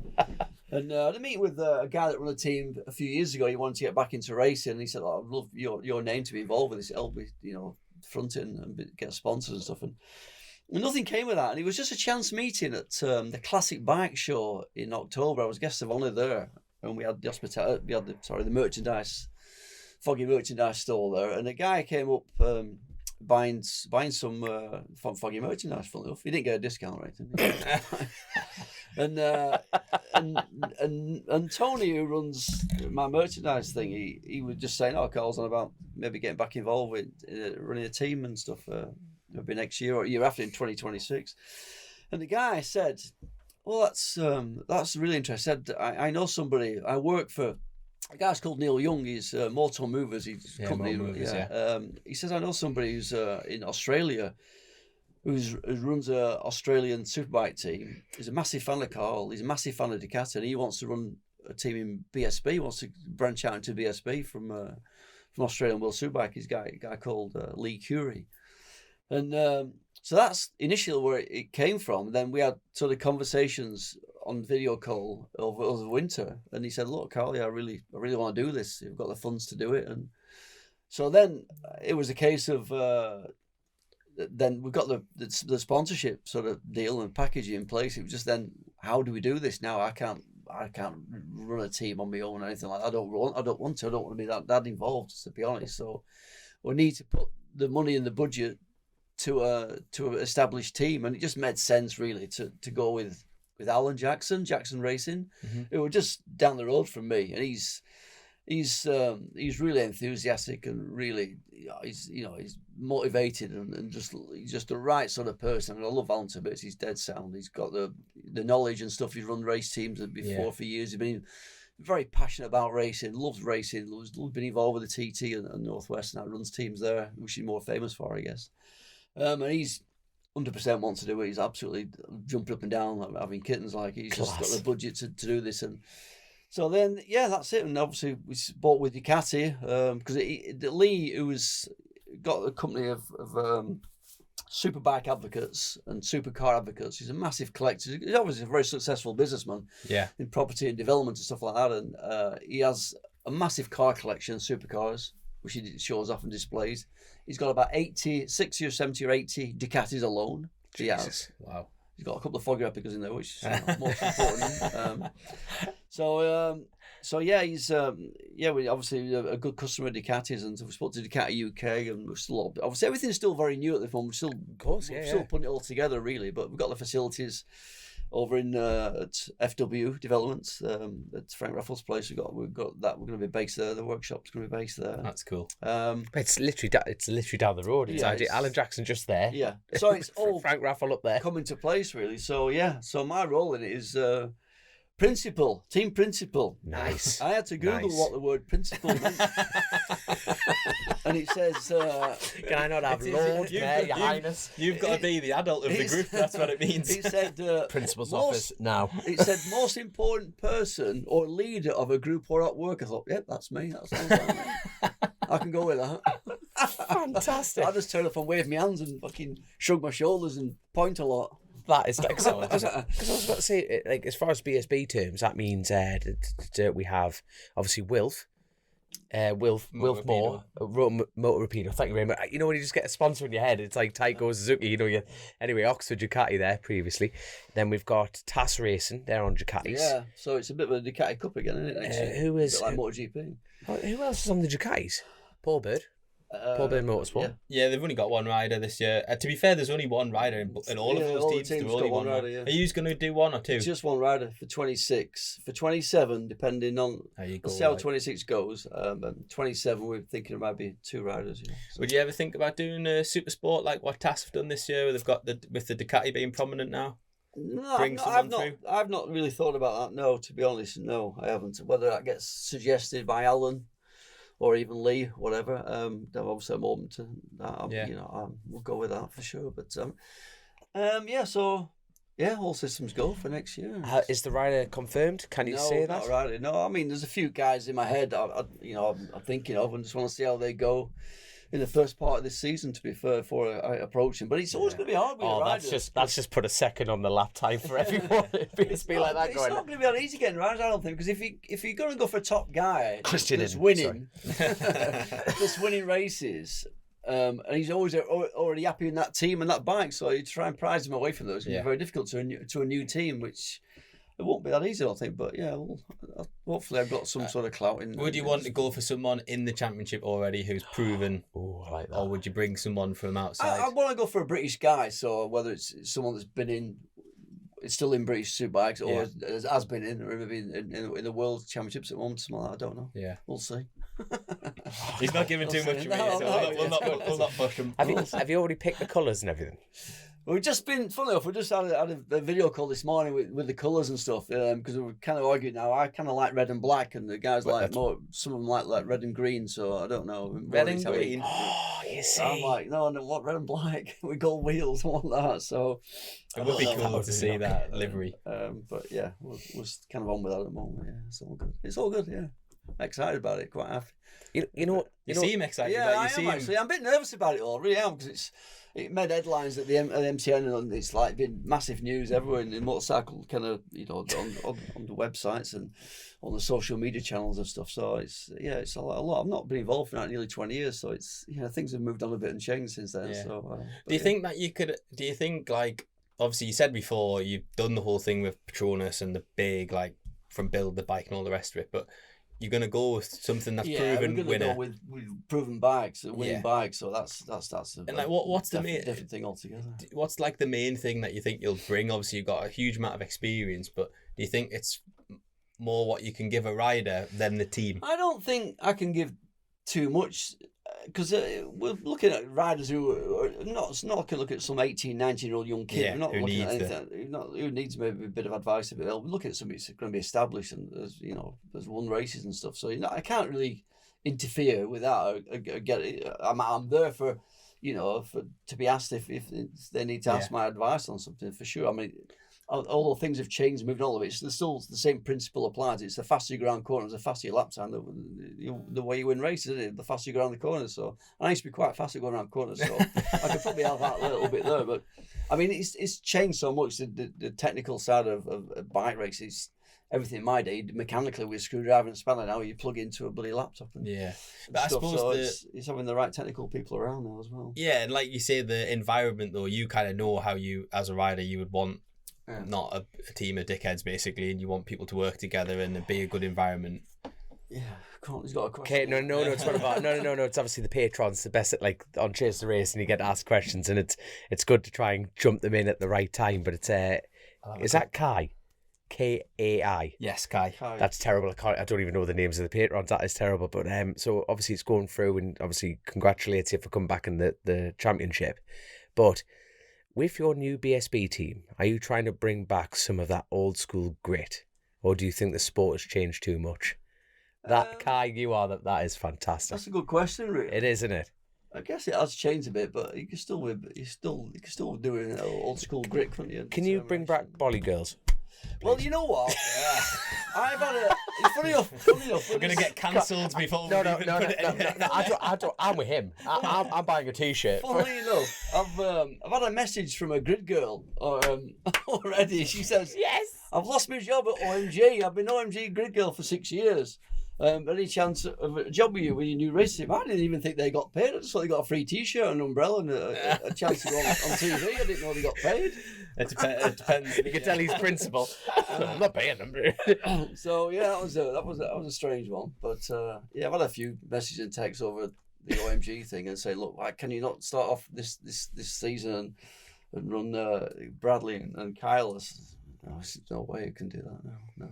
And I had a meeting with a guy that ran a team a few years ago. He wanted to get back into racing, and he said, "I'd love your name to be involved with this. Help me, front it and get sponsors and stuff." And nothing came of that. And it was just a chance meeting at the Classic Bike Show in October. I was guest of honour there, and we had the merchandise, Foggy merchandise stall there, and a guy came up buying some Foggy merchandise. Funnily enough, he didn't get a discount rate, and Tony, who runs my merchandise thing, he was just saying, Carl's on about maybe getting back involved with running a team and stuff maybe next year or year after in 2026. And the guy said, well, that's really interesting. Said, I know somebody. I work for a guy's called Neil Young. He's Motor Movers. He's company. He says, I know somebody who's in Australia who runs a Australian superbike team. He's a massive fan of Carl. He's a massive fan of Ducati, and he wants to run a team in BSB. He wants to branch out into BSB from Australian World Superbike. He's a guy called Lee Curie. And so that's initially where it came from. Then we had sort of conversations on video call over winter, and he said, "Look, Carl, I really want to do this. You've got the funds to do it." And So then it was a case of then we got the sponsorship sort of deal and packaging in place. It was just then, how do we do this now? I can't run a team on my own or anything like that. I don't want to. I don't want to be that involved, to be honest. So we need to put the money in the budget to an established team, and it just made sense really to go with Alan Chasin Racing, who were just down the road from me, and he's really enthusiastic and really he's motivated and he's just the right sort of person. And I love Alan to bits. He's dead sound. He's got the knowledge and stuff. He's run race teams before for years. He's been very passionate about racing, loves racing, loves been involved with the TT and Northwest, and now runs teams there, which he's more famous for, I guess. And he's 100% wants to do it. He's absolutely jumping up and down, like having kittens. Like he's just got the budget to do this. And so then, that's it. And obviously we bought with Ducati because Lee, who was got a company of superbike advocates and supercar advocates. He's a massive collector. He's obviously a very successful businessman in property and development and stuff like that. And he has a massive car collection, supercars, which he shows off and displays. He's got about 60 or 70 or 80 Ducatis alone.
Jesus. Wow.
He's got a couple of Foggy replicas in there, which is most important. He's we obviously a good customer of Ducatis, and we spoke to Ducati UK, and we're still obviously everything's still very new at the moment. We're still putting it all together really, but we've got the facilities over in at FW Developments at Frank Raffles' place. We've got that. We're going to be based there. The workshop's going to be based there.
That's cool.
It's literally down the road. It's Alan Jackson just there.
Yeah. So it's all
Frank Raffle up there
coming to place really. So so my role in it is team principal.
Nice.
I had to Google what the word principal meant. And it says,
can I not have Lord there, Your Highness?
You've got to be the adult of the group, that's what it means.
It said,
Principal's office now.
It said, most important person or leader of a group or at work. I thought, yep, that's me. That sounds like me. I can go with that.
Fantastic.
I just turn up and wave my hands and fucking shrug my shoulders and point a lot.
That is because I was about to say, like, as far as BSB terms, that means we have obviously Wilf Moore, Motor Rapido. Thank you very much. You know when you just get a sponsor in your head, it's like Taiko Suzuki. Anyway, Oxford Ducati there previously. Then we've got TAS Racing. They're on Ducatis.
Yeah, so it's a bit of a Ducati Cup again, isn't it? Actually?
Who is
a bit like MotoGP?
Who else is on the Ducatis? Paul Bird. Paul Bird Motorsport.
Yeah, they've only got one rider this year. To be fair, there's only one rider in all of those teams. There's only one rider. Yeah. Are you going to do one or two?
Just one rider for 26. For 27, depending on see how 26 goes. 27, we're thinking it might be two riders. So.
Would you ever think about doing a super sport like what TAS have done this year? Where they've got with the Ducati being prominent now.
No, I've not really thought about that. No, to be honest, no, I haven't. Whether that gets suggested by Alan or even Lee, whatever. Obviously, I'm open to that. We'll go with that for sure. But all systems go for next year.
Is the rider confirmed? Can you say that?
No, not rider. No, I mean, there's a few guys in my head. I'm thinking of, and just want to see how they go in the first part of this season. To be fair, before I approach him, but it's always going to be hard with riders.
That's just put a second on the lap time for everyone. It's be like that.
It's not going to be that easy getting riders, I don't think, because if you're going to go for a top guy that's winning races, and he's always already happy in that team and that bike, so you try and prize him away from those. It's very difficult to a new team, which. It won't be that easy, I don't think, but hopefully I've got some sort of clout in.
Would you want to go for someone in the championship already who's proven?
I like that.
Or would you bring someone from outside?
I want to go for a British guy, so whether it's someone that's been it's still in British Superbikes or has been in, or maybe in the World Championships at one time, I don't know.
Yeah.
We'll see.
He's not giving too much away, so we'll not push him.
Have you already picked the colours and everything?
We've just been, funny enough, we just had a video call this morning with the colours and stuff, because we were kind of arguing now. I kind of like red and black, and the guys some of them like red and green, so I don't know.
Red and green?
Oh, you see.
I'm like, no, what red and black? With gold wheels, I want that, so.
It would be cool to see that livery.
But yeah, we're kind of on with that at the moment, yeah. It's all good. It's all good, yeah. excited about it, quite happy.
You know what?
You seem excited.
Yeah,
like,
I
you
am
seem...
actually. I'm a bit nervous about it all. I really am, because it made headlines at the MTN, and it's like been massive news everywhere in the motorcycle kind of, you know, on the websites and on the social media channels and stuff. So it's a lot. I've not been involved in that in nearly 20 years, so it's, you know, things have moved on a bit and changed since then.
Yeah.
So
do you think that you could? Do you think, like, obviously you said before you've done the whole thing with Patronus and the big, like, from build the bike and all the rest of it, but you're gonna go with something that's proven
we're
winner.
go with proven bikes, winning bikes. So that's
And like, what's the main
different thing altogether?
What's like the main thing that you think you'll bring? Obviously, you've got a huge amount of experience, but do you think it's more what you can give a rider than the team?
I don't think I can give too much, because we're looking at riders who are not going to look at some 18, 19-year-old young kid.
Yeah,
we're not
who
looking
needs
at anything, who needs maybe a bit of advice. We're looking at somebody who's going to be established, and there's won races and stuff. So I can't really interfere with that. I'm there for, to be asked if they need to ask my advice on something, for sure. I mean, although things have changed, moving all of it, there's still the same principle applies. It's the faster you go around corners, the faster your lap time, the way you win races, isn't it? The faster you go around the corners. So I used to be quite fast at going around corners, so I could probably have that a little bit there. But I mean, it's changed so much. The technical side of bike races, everything in my day, mechanically with a screwdriver and spanner, now you plug into a bloody laptop and
but I suppose
so it's having the right technical people around now as well.
Yeah, and like you say, the environment though, you kind of know how you, as a rider, you would want not a team of dickheads basically, and you want people to work together and be a good environment.
Yeah, he's got a question.
Okay, no, it's not about no. It's obviously the patrons, the best at, like, on Chasin the Racin, you get asked questions, and it's good to try and jump them in at the right time. But it's is that Kai? Kai.
Yes, Kai.
That's terrible. I don't even know the names of the patrons. That is terrible. But so obviously it's going through, and obviously congratulates you for coming back in the championship. But with your new BSB team, are you trying to bring back some of that old school grit, or do you think the sport has changed too much? That Kai, you are that is fantastic.
That's a good question, really.
It is, isn't it?
I guess it has changed a bit, but you can still do it in old school grit, couldn't you?
Can you bring back Bolly Girls?
Well, you know what? I've had a. It's funny enough.
We're gonna get cancelled before we even put it in.
No, I don't. I'm with him. I'm buying a T-shirt.
Funnily enough, I've had a message from a grid girl already. She says, "Yes, I've lost my job at OMG. I've been OMG grid girl for 6 years. Any chance of a job with your new race team?" I didn't even think they got paid. I just thought they got a free T-shirt, an umbrella, and a chance to go on TV. I didn't know they got paid.
It depends.
You can tell he's principal. I'm not paying them.
So yeah, that was a strange one. But I've had a few messages and texts over the OMG thing and say, look, why can you not start off this season and run Bradley and Kyle? There's no way you can do that now. No.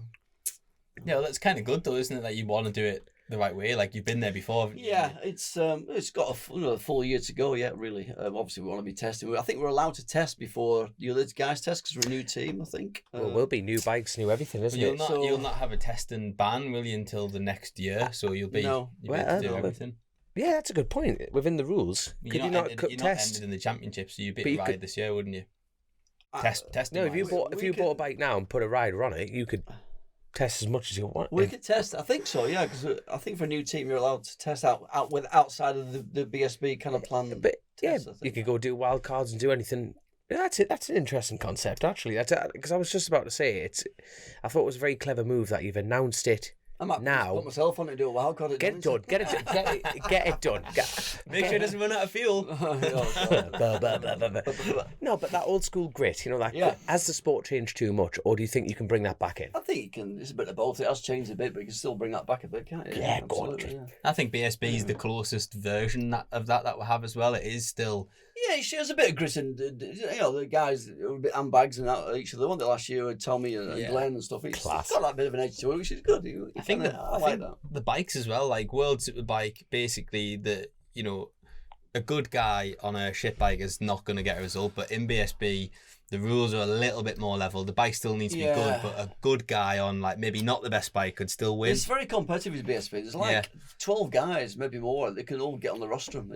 Yeah, well, that's kind of good though, isn't it? That you want to do it the right way, like you've been there before.
Yeah, it's got a full year to go yet, really. Obviously, we want to be testing. I think we're allowed to test before the other guys test because we're a new team, I think.
Well, we'll be new bikes, new everything, isn't it?
You'll not have a testing ban, will you, until the next year? So you'll be able to do everything.
Yeah, that's a good point. Within the rules, could you not test?
You're not ended in the championship, so you'd be able to ride this year, wouldn't you? Test.
No, if you bought a bike now and put a rider on it, you could test as much as you want.
We could test. I think so. Yeah, because I think for a new team, you're allowed to test outside of the BSB kind of plan.
But you could go do wild cards and do anything. Yeah, that's it. That's an interesting concept, actually. Because I was just about to say I thought it was a very clever move that you've announced it.
I might
now
put myself on to do a wild card.
Get it done. Get it done.
Make sure it doesn't run out of fuel.
No, but that old school grit, has the sport changed too much, or do you think you can bring that back in?
I think you can. It's a bit of both. It has changed a bit, but you can still bring that back a bit, can't you?
Yeah,
absolutely. Yeah.
I think BSB is the closest version of that we have as well. It is still.
Yeah, it shows a bit of grit, and the guys were a bit handbags and that each other. One the last year with Tommy and Glenn and stuff. It's got that bit of an edge to it, which is good.
I think that the bikes as well, like World Superbike, basically a good guy on a shit bike is not going to get a result, but in BSB, the rules are a little bit more level. The bike still needs to be good, but a good guy on like maybe not the best bike could still win.
It's very competitive with BSB. There's like 12 guys, maybe more. They can all get on the rostrum.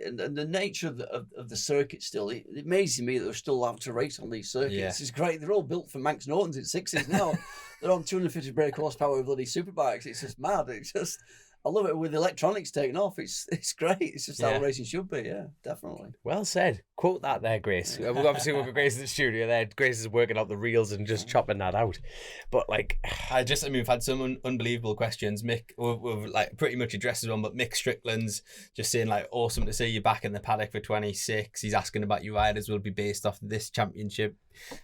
And the nature of the circuit still. It amazes me that they're still allowed to race on these circuits.
Yeah.
It's great. They're all built for Manx Nortons in 60s now. They're on 250 brake horsepower with bloody superbikes. It's just mad. It's just. I love it with electronics taken off. It's great. It's just how racing should be. Yeah, definitely.
Well said. Quote that there, Grace. Obviously, we've got Grace in the studio there. Grace is working out the reels and just chopping that out. But like,
we've had some unbelievable questions. Mick, we've like pretty much addressed one, but Mick Strickland's just saying like, awesome to see you back in the paddock for 26. He's asking about your riders will be based off this championship,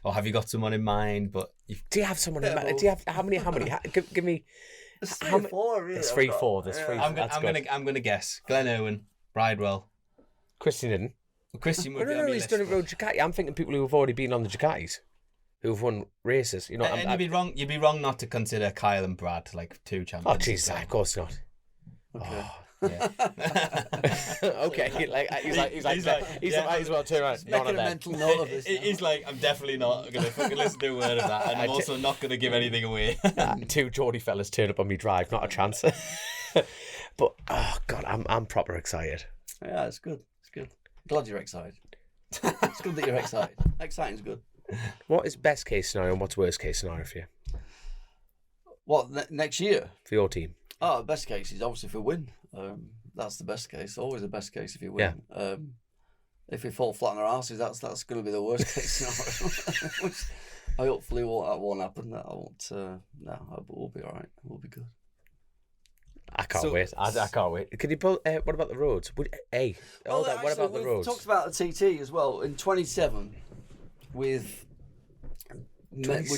or have you got someone in mind? But
do you have someone in mind? Do you have how many? Give me.
It's 3 or 4, really.
It's 3, 4. There's 3.
I'm gonna guess Glenn Owen, Bridewell.
Christian didn't.
Well, Christian would be on
No,
my
he's
list,
done it
but-
road Ducati. I'm thinking people who have already been on the Ducatis, who've won races. You know,
And you'd be wrong. You'd be wrong not to consider Kyle and Brad like 2 champions.
oh Jesus, of course not.
Okay.
Yeah.
Okay, he's like,
yeah.
might as well turn around. None
Making
of
a
them.
mental note of this.
He's like, I'm definitely not gonna fucking listen to a word of that, and I'm also not gonna give anything away.
2 Geordie fellas turned up on me drive, not a chance. But oh god, I'm proper excited.
Yeah, it's good. It's good. Glad you're excited. It's good that you're excited. Exciting's good.
What is best case scenario and what's worst case scenario for you,
What, next year?
for your team?
Oh, best case is obviously if we win. That's the best case. Always the best case if you win. If we fall flat on our asses, that's going to be the worst case scenario. Which I hopefully won't happen. I won't. We'll be all right. We'll be good.
I can't
So-
wait. I can't wait. Can you pull? What about the roads? What about the
we
roads?
talked about the TT as well in 27. We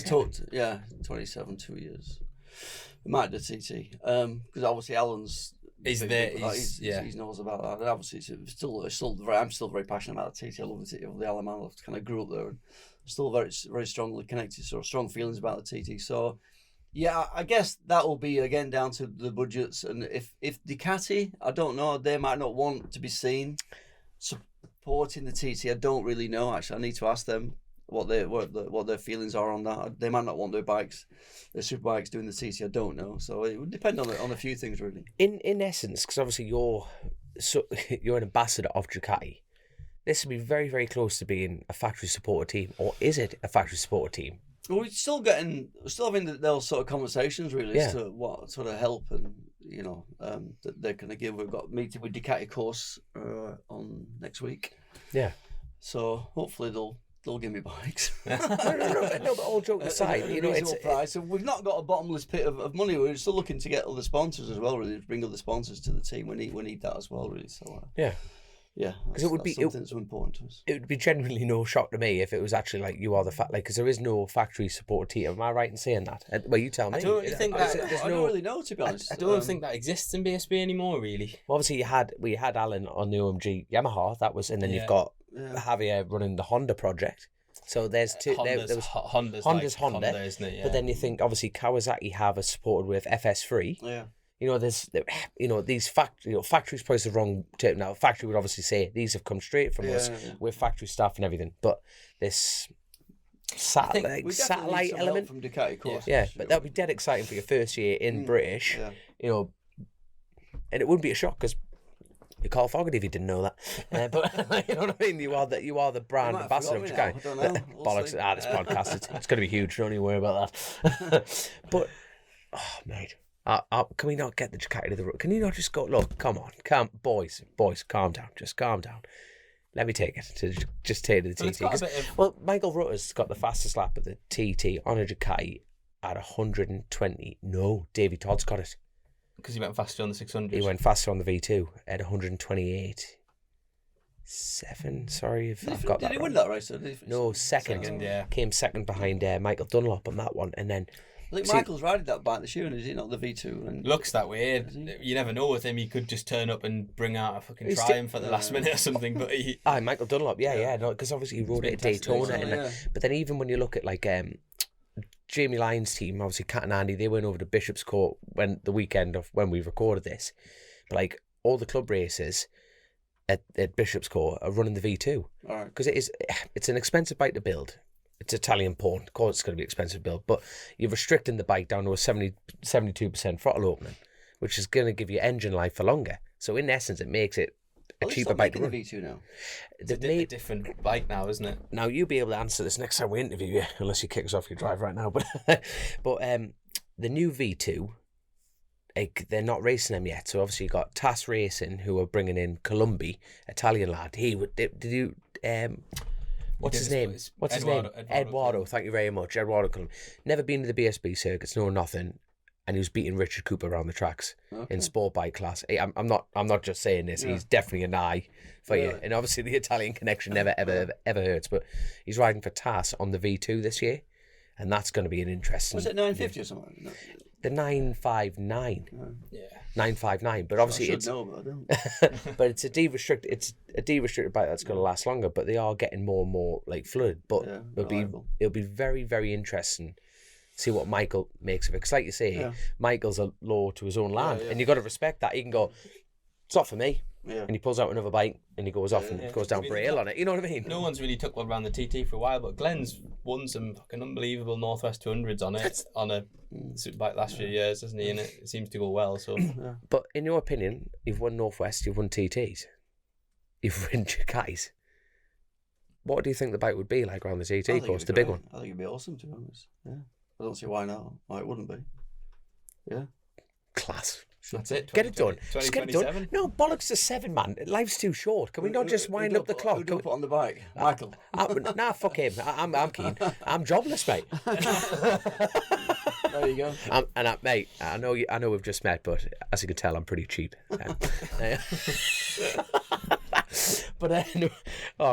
talked. Yeah, 27, 2 years. We might do TT because obviously Alan's.
He's there.
He knows about that. And obviously, I'm still very passionate about the TT. I love the TT. The Alaman. I kind of grew up there, and still very, very strongly connected. So strong feelings about the TT. So, yeah, I guess that will be again down to the budgets. And if Ducati, I don't know, they might not want to be seen supporting the TT. I don't really know. Actually, I need to ask them what their feelings are on that. They might not want their super bikes doing the TT. I don't know. So it would depend on a few things really.
In essence, because obviously you're an ambassador of Ducati, this would be very, very close to being a factory supporter team, or is it a factory supporter team?
Well, we're still having those sort of conversations really as to what sort of help and that they're going to give. We've got a meeting with Ducati course on next week.
Yeah.
So hopefully they'll give me bikes.
No, but all joking aside,
it's price. So we've not got a bottomless pit of money. We're still looking to get other sponsors as well. Really, to bring other sponsors to the team. We need that as well. Really. So
yeah.
Because
it would be
something that's important to us.
It would be genuinely no shock to me if it was actually like you are the because there is no factory support team. Am I right in saying that? Well, you tell me.
I don't really think that.
I don't really know, to be honest.
I don't think that exists in BSB anymore, really.
Well, obviously we had Alan on the OMG Yamaha. That was, and then you've got Javier running the Honda project. So there's two. There was
Honda's
Honda,
isn't it? Yeah.
But then you think obviously Kawasaki have a supported with FS3.
Yeah.
These factory's probably the wrong term now. Factory would obviously say these have come straight from us with factory staff and everything. But this satellite element
from Ducati, of course.
Yeah, but that'd be dead exciting for your first year in British.
Yeah.
And it wouldn't be a shock because you call Fogarty if you didn't know that. But you know what I mean. You are the brand ambassador of Ducati.
I don't know.
Bollocks! This podcast it's going to be huge. Don't even worry about that. But mate. Can we not get the Ducati to the road? Can you not just go, look, come on, boys, calm down, just calm down. Let me take it to the TT. Well, Michael Rutter's got the fastest lap of the TT on a Ducati at 120. No, Davey Todd's got it.
Because he went faster on the 600.
He went faster on the V2 at 128. 7. Sorry if I've got that.
Did he win
wrong.
that race?
No, second. Came second behind Michael Dunlop on that one, and then.
I think Michael's riding that bike this year, and is he not the V2? And
looks that way. You never know with him. He could just turn up and bring out a fucking triumph at the last minute or something. But
Michael Dunlop, because obviously he rode it at Daytona. But then even when you look at like Jamie Lyons' team, obviously Kat and Andy, they went over to Bishop's Court when the weekend of when we recorded this. But like all the club races, at Bishop's Court are running the V2
All right.
because it's an expensive bike to build. It's Italian porn. Of course, it's going to be expensive to build, but you're restricting the bike down to a 72% throttle opening, which is going to give you engine life for longer. So in essence, it makes it a
Well,
cheaper bike to run.
The V2 now.
It's a different bike now, isn't it?
Now you'll be able to answer this next time we interview you, unless you kick us off your drive right now. But the new V2, they're not racing them yet. So obviously you got Chasin Racing, who are bringing in Columbi, Italian lad. Did you what's his name? What's his name? Eduardo. Thank you very much, Eduardo Columbi. Never been to the BSB circuits, no nothing. And he was beating Richard Cooper around the tracks in sport bike class. I'm not just saying this. Yeah. He's definitely an eye for you. And obviously the Italian connection never ever hurts. But he's riding for TAS on the V2 this year, and that's going to be an interesting.
Was it 950 or something? No.
The 959.
Yeah.
959. But obviously
I should know, but I don't.
but it's a derestricted bike that's going to last longer. But they are getting more and more like fluid. But it'll be very, very interesting. See what Michael makes of it. Because like you say, Michael's a law to his own land. And you've got to respect that. He can go, it's not for me. Yeah. And he pulls out another bike and he goes off and goes down Braille on it. You know what I mean?
No one's really took one around the TT for a while, but Glenn's won some fucking unbelievable Northwest 200s on it on a superbike last few years, hasn't he? And it seems to go well. So,
But in your opinion, you've won Northwest, you've won TTs, you've ridden Ducatis. What do you think the bike would be like around the TT course, the big one?
I think it'd be awesome, to be honest. Yeah. I don't see why not. Why it wouldn't be. Yeah.
Class.
That's it.
Get it done. Just get it done. No, bollocks to 7, man. Life's too short. Can we not just wind up the clock?
Who do put on the bike? Michael.
Nah, fuck him. I'm keen. I'm jobless, mate.
There you go.
Mate, I know we've just met, but as you can tell, I'm pretty cheap. But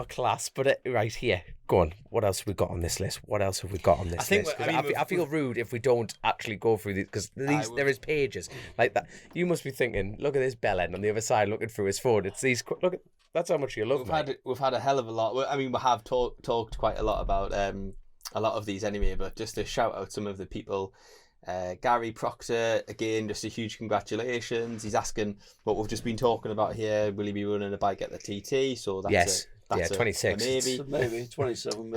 class. But right here, go on. What else have we got on this list? I feel rude if we don't actually go through these, because there is pages like that. You must be thinking, look at this bellend on the other side looking through his phone. It's these. Look at that's how much you love.
We've had a hell of a lot. I mean, we have talked quite a lot about a lot of these anyway. But just to shout out some of the people. Gary Proctor, again, just a huge congratulations. He's asking what we've just been talking about here. Will he be running a bike at the TT? So that's
that's 26.
Maybe 27.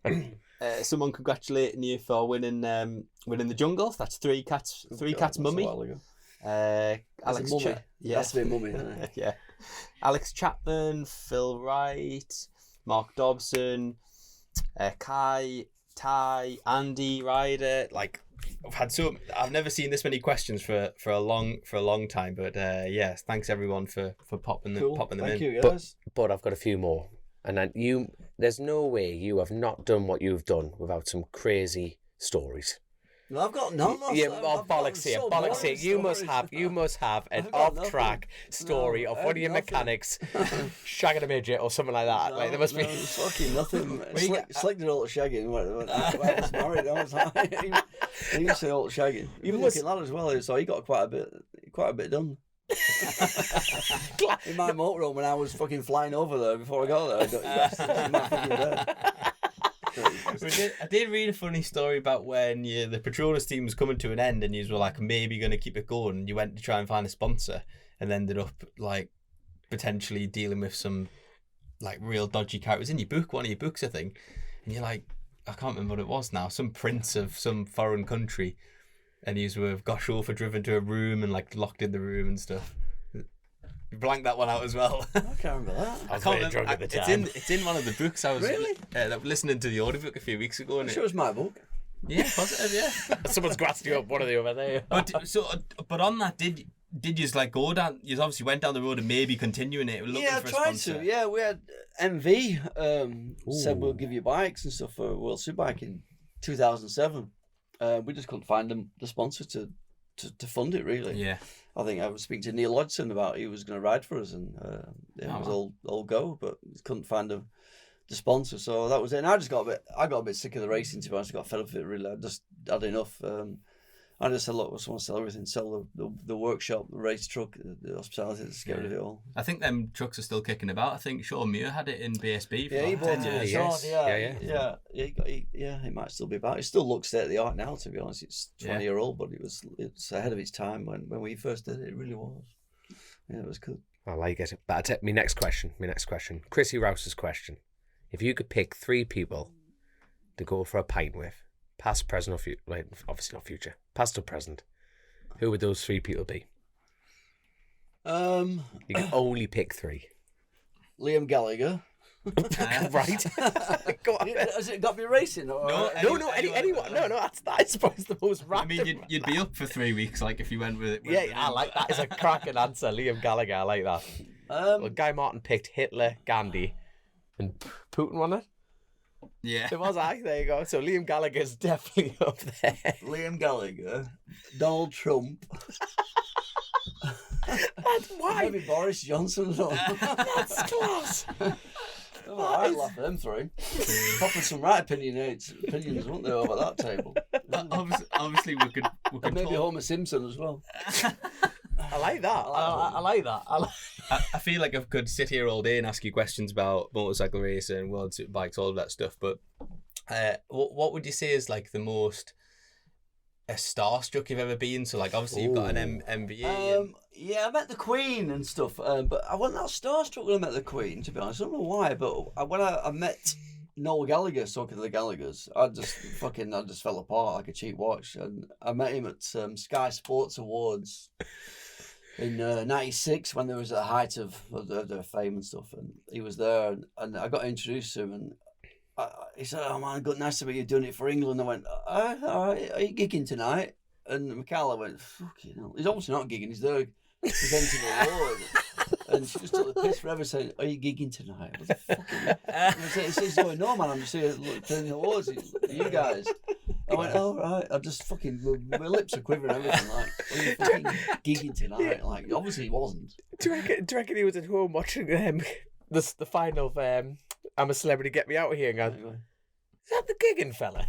Maybe.
Someone congratulating you for winning the jungle. That's three cats mummy. Alex
mummy. That's a bit mummy.
Yeah. Alex Chapman, Phil Wright, Mark Dobson, Kai, Ty, Andy Ryder. Like, I've never seen this many questions for a long time, but yes, thanks everyone for popping them in.
Thank you, guys.
But I've got a few more, and then there's no way you have not done what you've done without some crazy stories.
No, I've got none.
Bollocks here. You must have an off-track story of one of your mechanics shagging a midget or something like that. Like there must be
fucking nothing. Slick did all the shagging when I was married. I was like, he used to do all the shagging. Even looking lad as well, so he got quite a bit done. In my motorhome when I was fucking flying over there before I got there, I got fucking dead.
I did read a funny story about when the Petronas team was coming to an end and you were like maybe going to keep it going, and you went to try and find a sponsor and ended up like potentially dealing with some like real dodgy characters in one of your books, I think, and you're like, I can't remember what it was now, some prince of some foreign country, and you were gosh awful driven to a room and like locked in the room and stuff. You blanked that one out as well.
I can't remember that.
I was very drunk at the time.
It's in one of the books. I was
really
listening to the audiobook a few weeks ago. And
I'm sure it was my book.
Yeah, positive. Yeah.
Someone's grassed you up, one of the over there.
But on that, did you just like go down? You obviously went down the road and maybe continuing it. Looking for a sponsor.
To. Yeah, we had MV said we'll give you bikes and stuff for World Superbike in 2007. We just couldn't find the sponsor to fund it really.
Yeah.
I think I was speaking to Neil Hodgson about he was going to ride for us, and it was all go, but couldn't find the sponsor. So that was it. And I got a bit sick of the racing, to be honest. I got fed up with it really. I just had enough. I just said, look, I just want to sell everything, sell the workshop, the race truck, the hospitality, just get rid of it all.
I think them trucks are still kicking about. I think Sean Muir had it in BSB for
he bought
10 years.
Yeah, he might still be back. It still looks state of the art now, to be honest. It's 20-year-old, but it's ahead of its time when we first did it. It really was. Yeah, it was good.
I like it. But my next question. Chrissy Rouse's question. If you could pick 3 people to go for a pint with, past, present, or future, right, obviously not future, past or present, who would those 3 people be? You can only pick 3.
Liam Gallagher.
Right. Go on.
Has it got to be racing? Or...
No, anyone. No, that's I suppose the most random.
I mean, you'd be up for 3 weeks, like, if you went with it.
Yeah, I like that. It's a cracking answer. Liam Gallagher, I like that. Well, Guy Martin picked Hitler, Gandhi, and Putin, wasn't it?
Yeah.
It was there you go. So Liam Gallagher's definitely up there.
Liam Gallagher, Donald Trump.
That's why.
Maybe Boris Johnson.
That's class.
I'd laugh at them 3. Probably some right opinions, weren't there, over that table?
Obviously, we could
And maybe
talk.
Homer Simpson as well.
I like that. I like that.
I feel like I could sit here all day and ask you questions about motorcycle racing, world superbikes, all of that stuff. But what would you say is like the most starstruck you've ever been? So, like, obviously you've got an MBA.
Yeah, I met the Queen and stuff, but I wasn't that starstruck when I met the Queen, to be honest. I don't know why, but when I met Noel Gallagher, talking to the Gallaghers, I just fell apart like a cheap watch. And I met him at Sky Sports Awards in '96 when there was at the height of their fame and stuff, and he was there, and I got introduced to him, and he said, "Oh man, good, nice to meet you. Doing it for England." I went, "All right, are you gigging tonight?" And Michaela went, "Fucking hell." He's obviously not gigging. He's there presenting the award. And she just took the piss forever, saying, "Are you gigging tonight?" I was like, "Fucking." He's going, "No man, I'm just here presenting the awards. You guys." I went, "Oh right." I just fucking, my lips are quivering and everything. Like, "Are you fucking gigging tonight?" Like, obviously he wasn't.
Do you reckon he was at home watching the final of I'm a Celebrity, Get Me Out of Here, and going, "Is that the gigging fella?"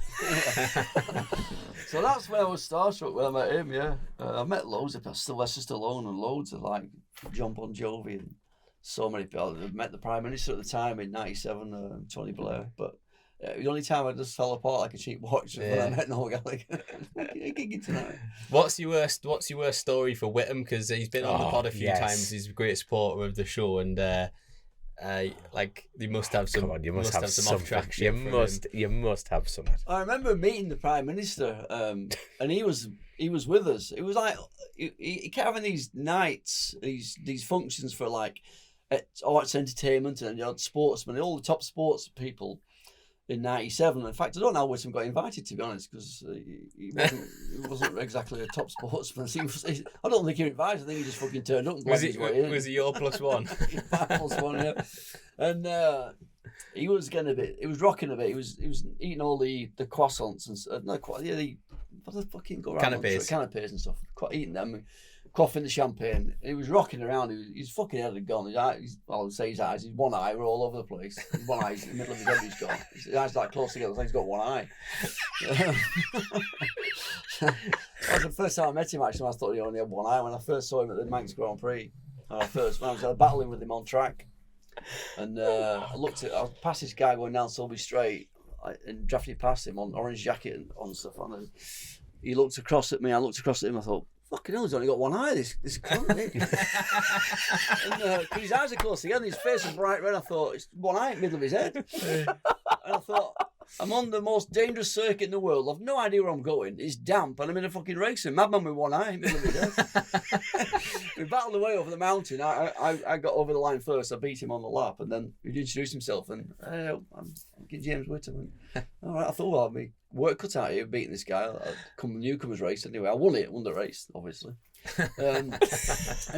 So that's where I was starstruck when I met him. Yeah, I met loads of people, Sylvester Stallone, and loads of like John Bon Jovi, and so many people. I met the Prime Minister at the time in '97, Tony Blair. But the only time I just fell apart like a cheap watch was when I met Noel Gallagher. Gigging tonight.
What's your worst story for Whittam? Because he's been on the pod a few times. He's a great supporter of the show, and like you must have some.
Come on, you must have some off track. You must have some.
I remember meeting the Prime Minister, and he was with us. It was like he kept having these nights, these functions for like arts entertainment and sportsmen, all the top sports people in '97. In fact, I don't know how Whittam got invited, to be honest, because he wasn't exactly a top sportsman. I don't think he was invited. I think he just fucking turned up. And
was he your plus one?
Plus one, yeah. And he was getting a bit. He was rocking a bit. He was eating all the croissants and what the fucking go around canapes and stuff. Eating them. Coughing the champagne. He was rocking around. His fucking head had gone. I'll say his eyes. His one eye were all over the place. His one eye in the middle of his head. He's gone. His eyes like close together. Like he's got one eye. That was the first time I met him. Actually, I thought he only had one eye when I first saw him at the Manx Grand Prix. When I was battling with him on track, and I passed this guy going down Sulby Straight, and drafted past him on orange jacket and on stuff. And he looked across at me. I looked across at him. I thought, fucking hell, he's only got one eye, this cunt. And his eyes are close together, his face is bright red. I thought, it's one eye in the middle of his head. And I thought, I'm on the most dangerous circuit in the world. I've no idea where I'm going. It's damp, and I'm in a fucking racing. Madman with one eye in the middle of his head. We battled away over the mountain. I got over the line first. I beat him on the lap, and then he introduced himself. And I'm James Whittam. All right, I thought, well, I'd be work cut out here beating this guy. I'd come the newcomers race anyway. I won the race, obviously. And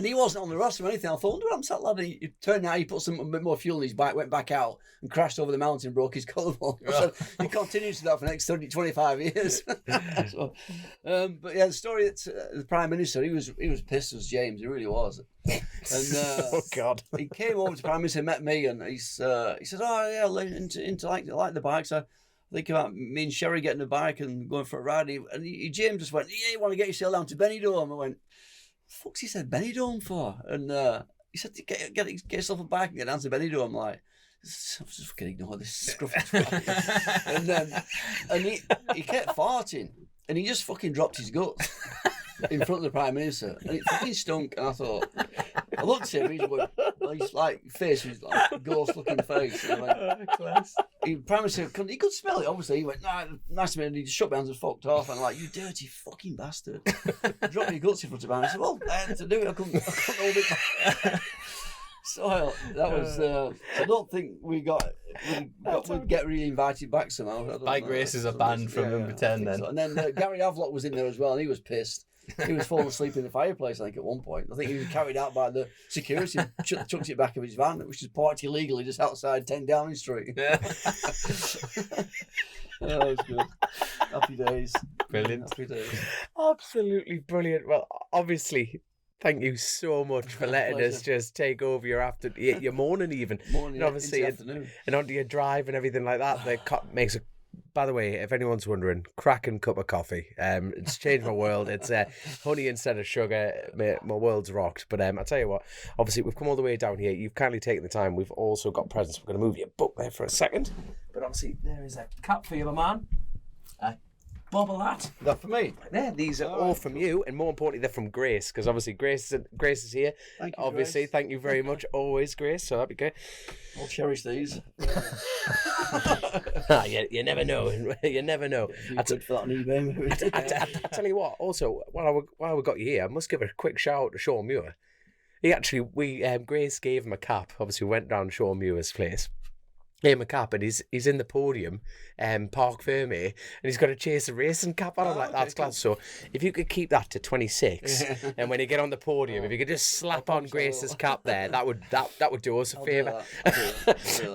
he wasn't on the roster or anything. I thought, wonder what happened to that lad. He turned out, he put a bit more fuel in his bike, went back out and crashed over the mountain, broke his collarbone. So he continued to do that for the next 25 years. So, but yeah, the story that the Prime Minister, he was pissed as James, he really was. And
oh God,
he came over to Prime Minister, met me, and he said, "Oh yeah, into like the bikes." I think about me and Sherry getting a bike and going for a ride. And James just went, "Yeah, you want to get yourself down to Benidorm?" I went, "Fuck's he said Benidorm for?" And he said, "Get yourself a bike and get down to Benidorm." I'm like, just fucking ignore this scruffy. and he kept farting, and he just fucking dropped his guts in front of the Prime Minister, and it fucking stunk. And I thought, I looked at him, he's like, face was like a ghost-looking face. And I went,
Class.
he promised he could smell it, obviously. He went, nah, nice to me, and he just shook my hands and fucked off. And I'm like, you dirty fucking bastard. Dropped your guts in front of him. I said, well, I had to do it, I couldn't hold it back. So that was. I don't think we'd get really invited back somehow. I don't
Bike
know.
races are banned from number 10
I think
then.
so. And then Gary Havelock was in there as well, and he was pissed. He was falling asleep in the fireplace, I think, at one point. I think he was carried out by the security, chucked it back of his van, which is parked illegally just outside 10 Downing Street.
Yeah.
That was good. Happy days.
Brilliant.
Happy days.
Absolutely brilliant. Well, obviously, thank you so much for letting us
Pleasure.
just take over your morning even.
Morning,
And obviously,
into the afternoon.
and onto your drive and everything like that. The makes a. By the way, if anyone's wondering, cracking cup of coffee. It's changed my world. It's honey instead of sugar. My world's rocked. But I tell you what, obviously we've come all the way down here. You've kindly taken the time. We've also got presents. We're going to move your book there for a second. But obviously there is a cap for you, my man. Bobble that.
Is that for me?
There, these are all from you, and more importantly, they're from Grace, because obviously Grace is here.
Thank you,
Obviously,
Grace.
thank you very much, always, Grace. So that'd be good.
I'll cherish these.
You never know. You never know.
I took for that on eBay. Maybe.
I tell you what. Also, while we got you here, I must give a quick shout out to Sean Muir. Grace gave him a cap. Obviously, we went down to Sean Muir's place. Gave him a cap, and he's in the podium, Park Ferme, and he's got a Chasin the Racin cap on. I'm like, that's class. So if you could keep that to 26, and when you get on the podium, if you could just slap on Grace's cap there, that would do us a favour.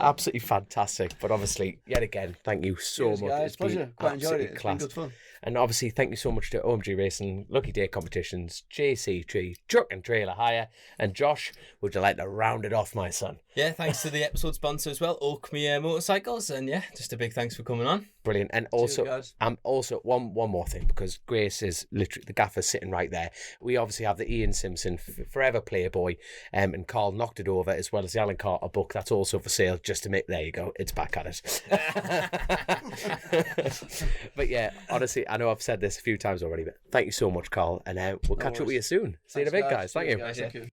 Absolutely fantastic. But obviously, yet again, thank you so
Cheers,
much.
guys.
It's been
Pleasure. Quite enjoyed
absolutely
it. It's
class.
been good fun.
And obviously, thank you so much to OMG Racing, Lucky Day Competitions, JCT, Truck and Trailer Hire, and Josh, would you like to round it off, my son?
Yeah, thanks to the episode sponsor as well, OMG Motorcycles, and yeah, just a big thanks for coming on.
Brilliant. And also,
guys.
also one more thing, because Grace is literally, the gaffer's sitting right there. We obviously have the Ian Simpson Forever Playboy, and Carl Knocked It Over, as well as the Alan Carter book. That's also for sale, just to make, there you go, it's back at it. But yeah, honestly, I know I've said this a few times already, but thank you so much, Carl, and we'll catch up with you soon. See you in a bit, guys. Thank you.
Thank you.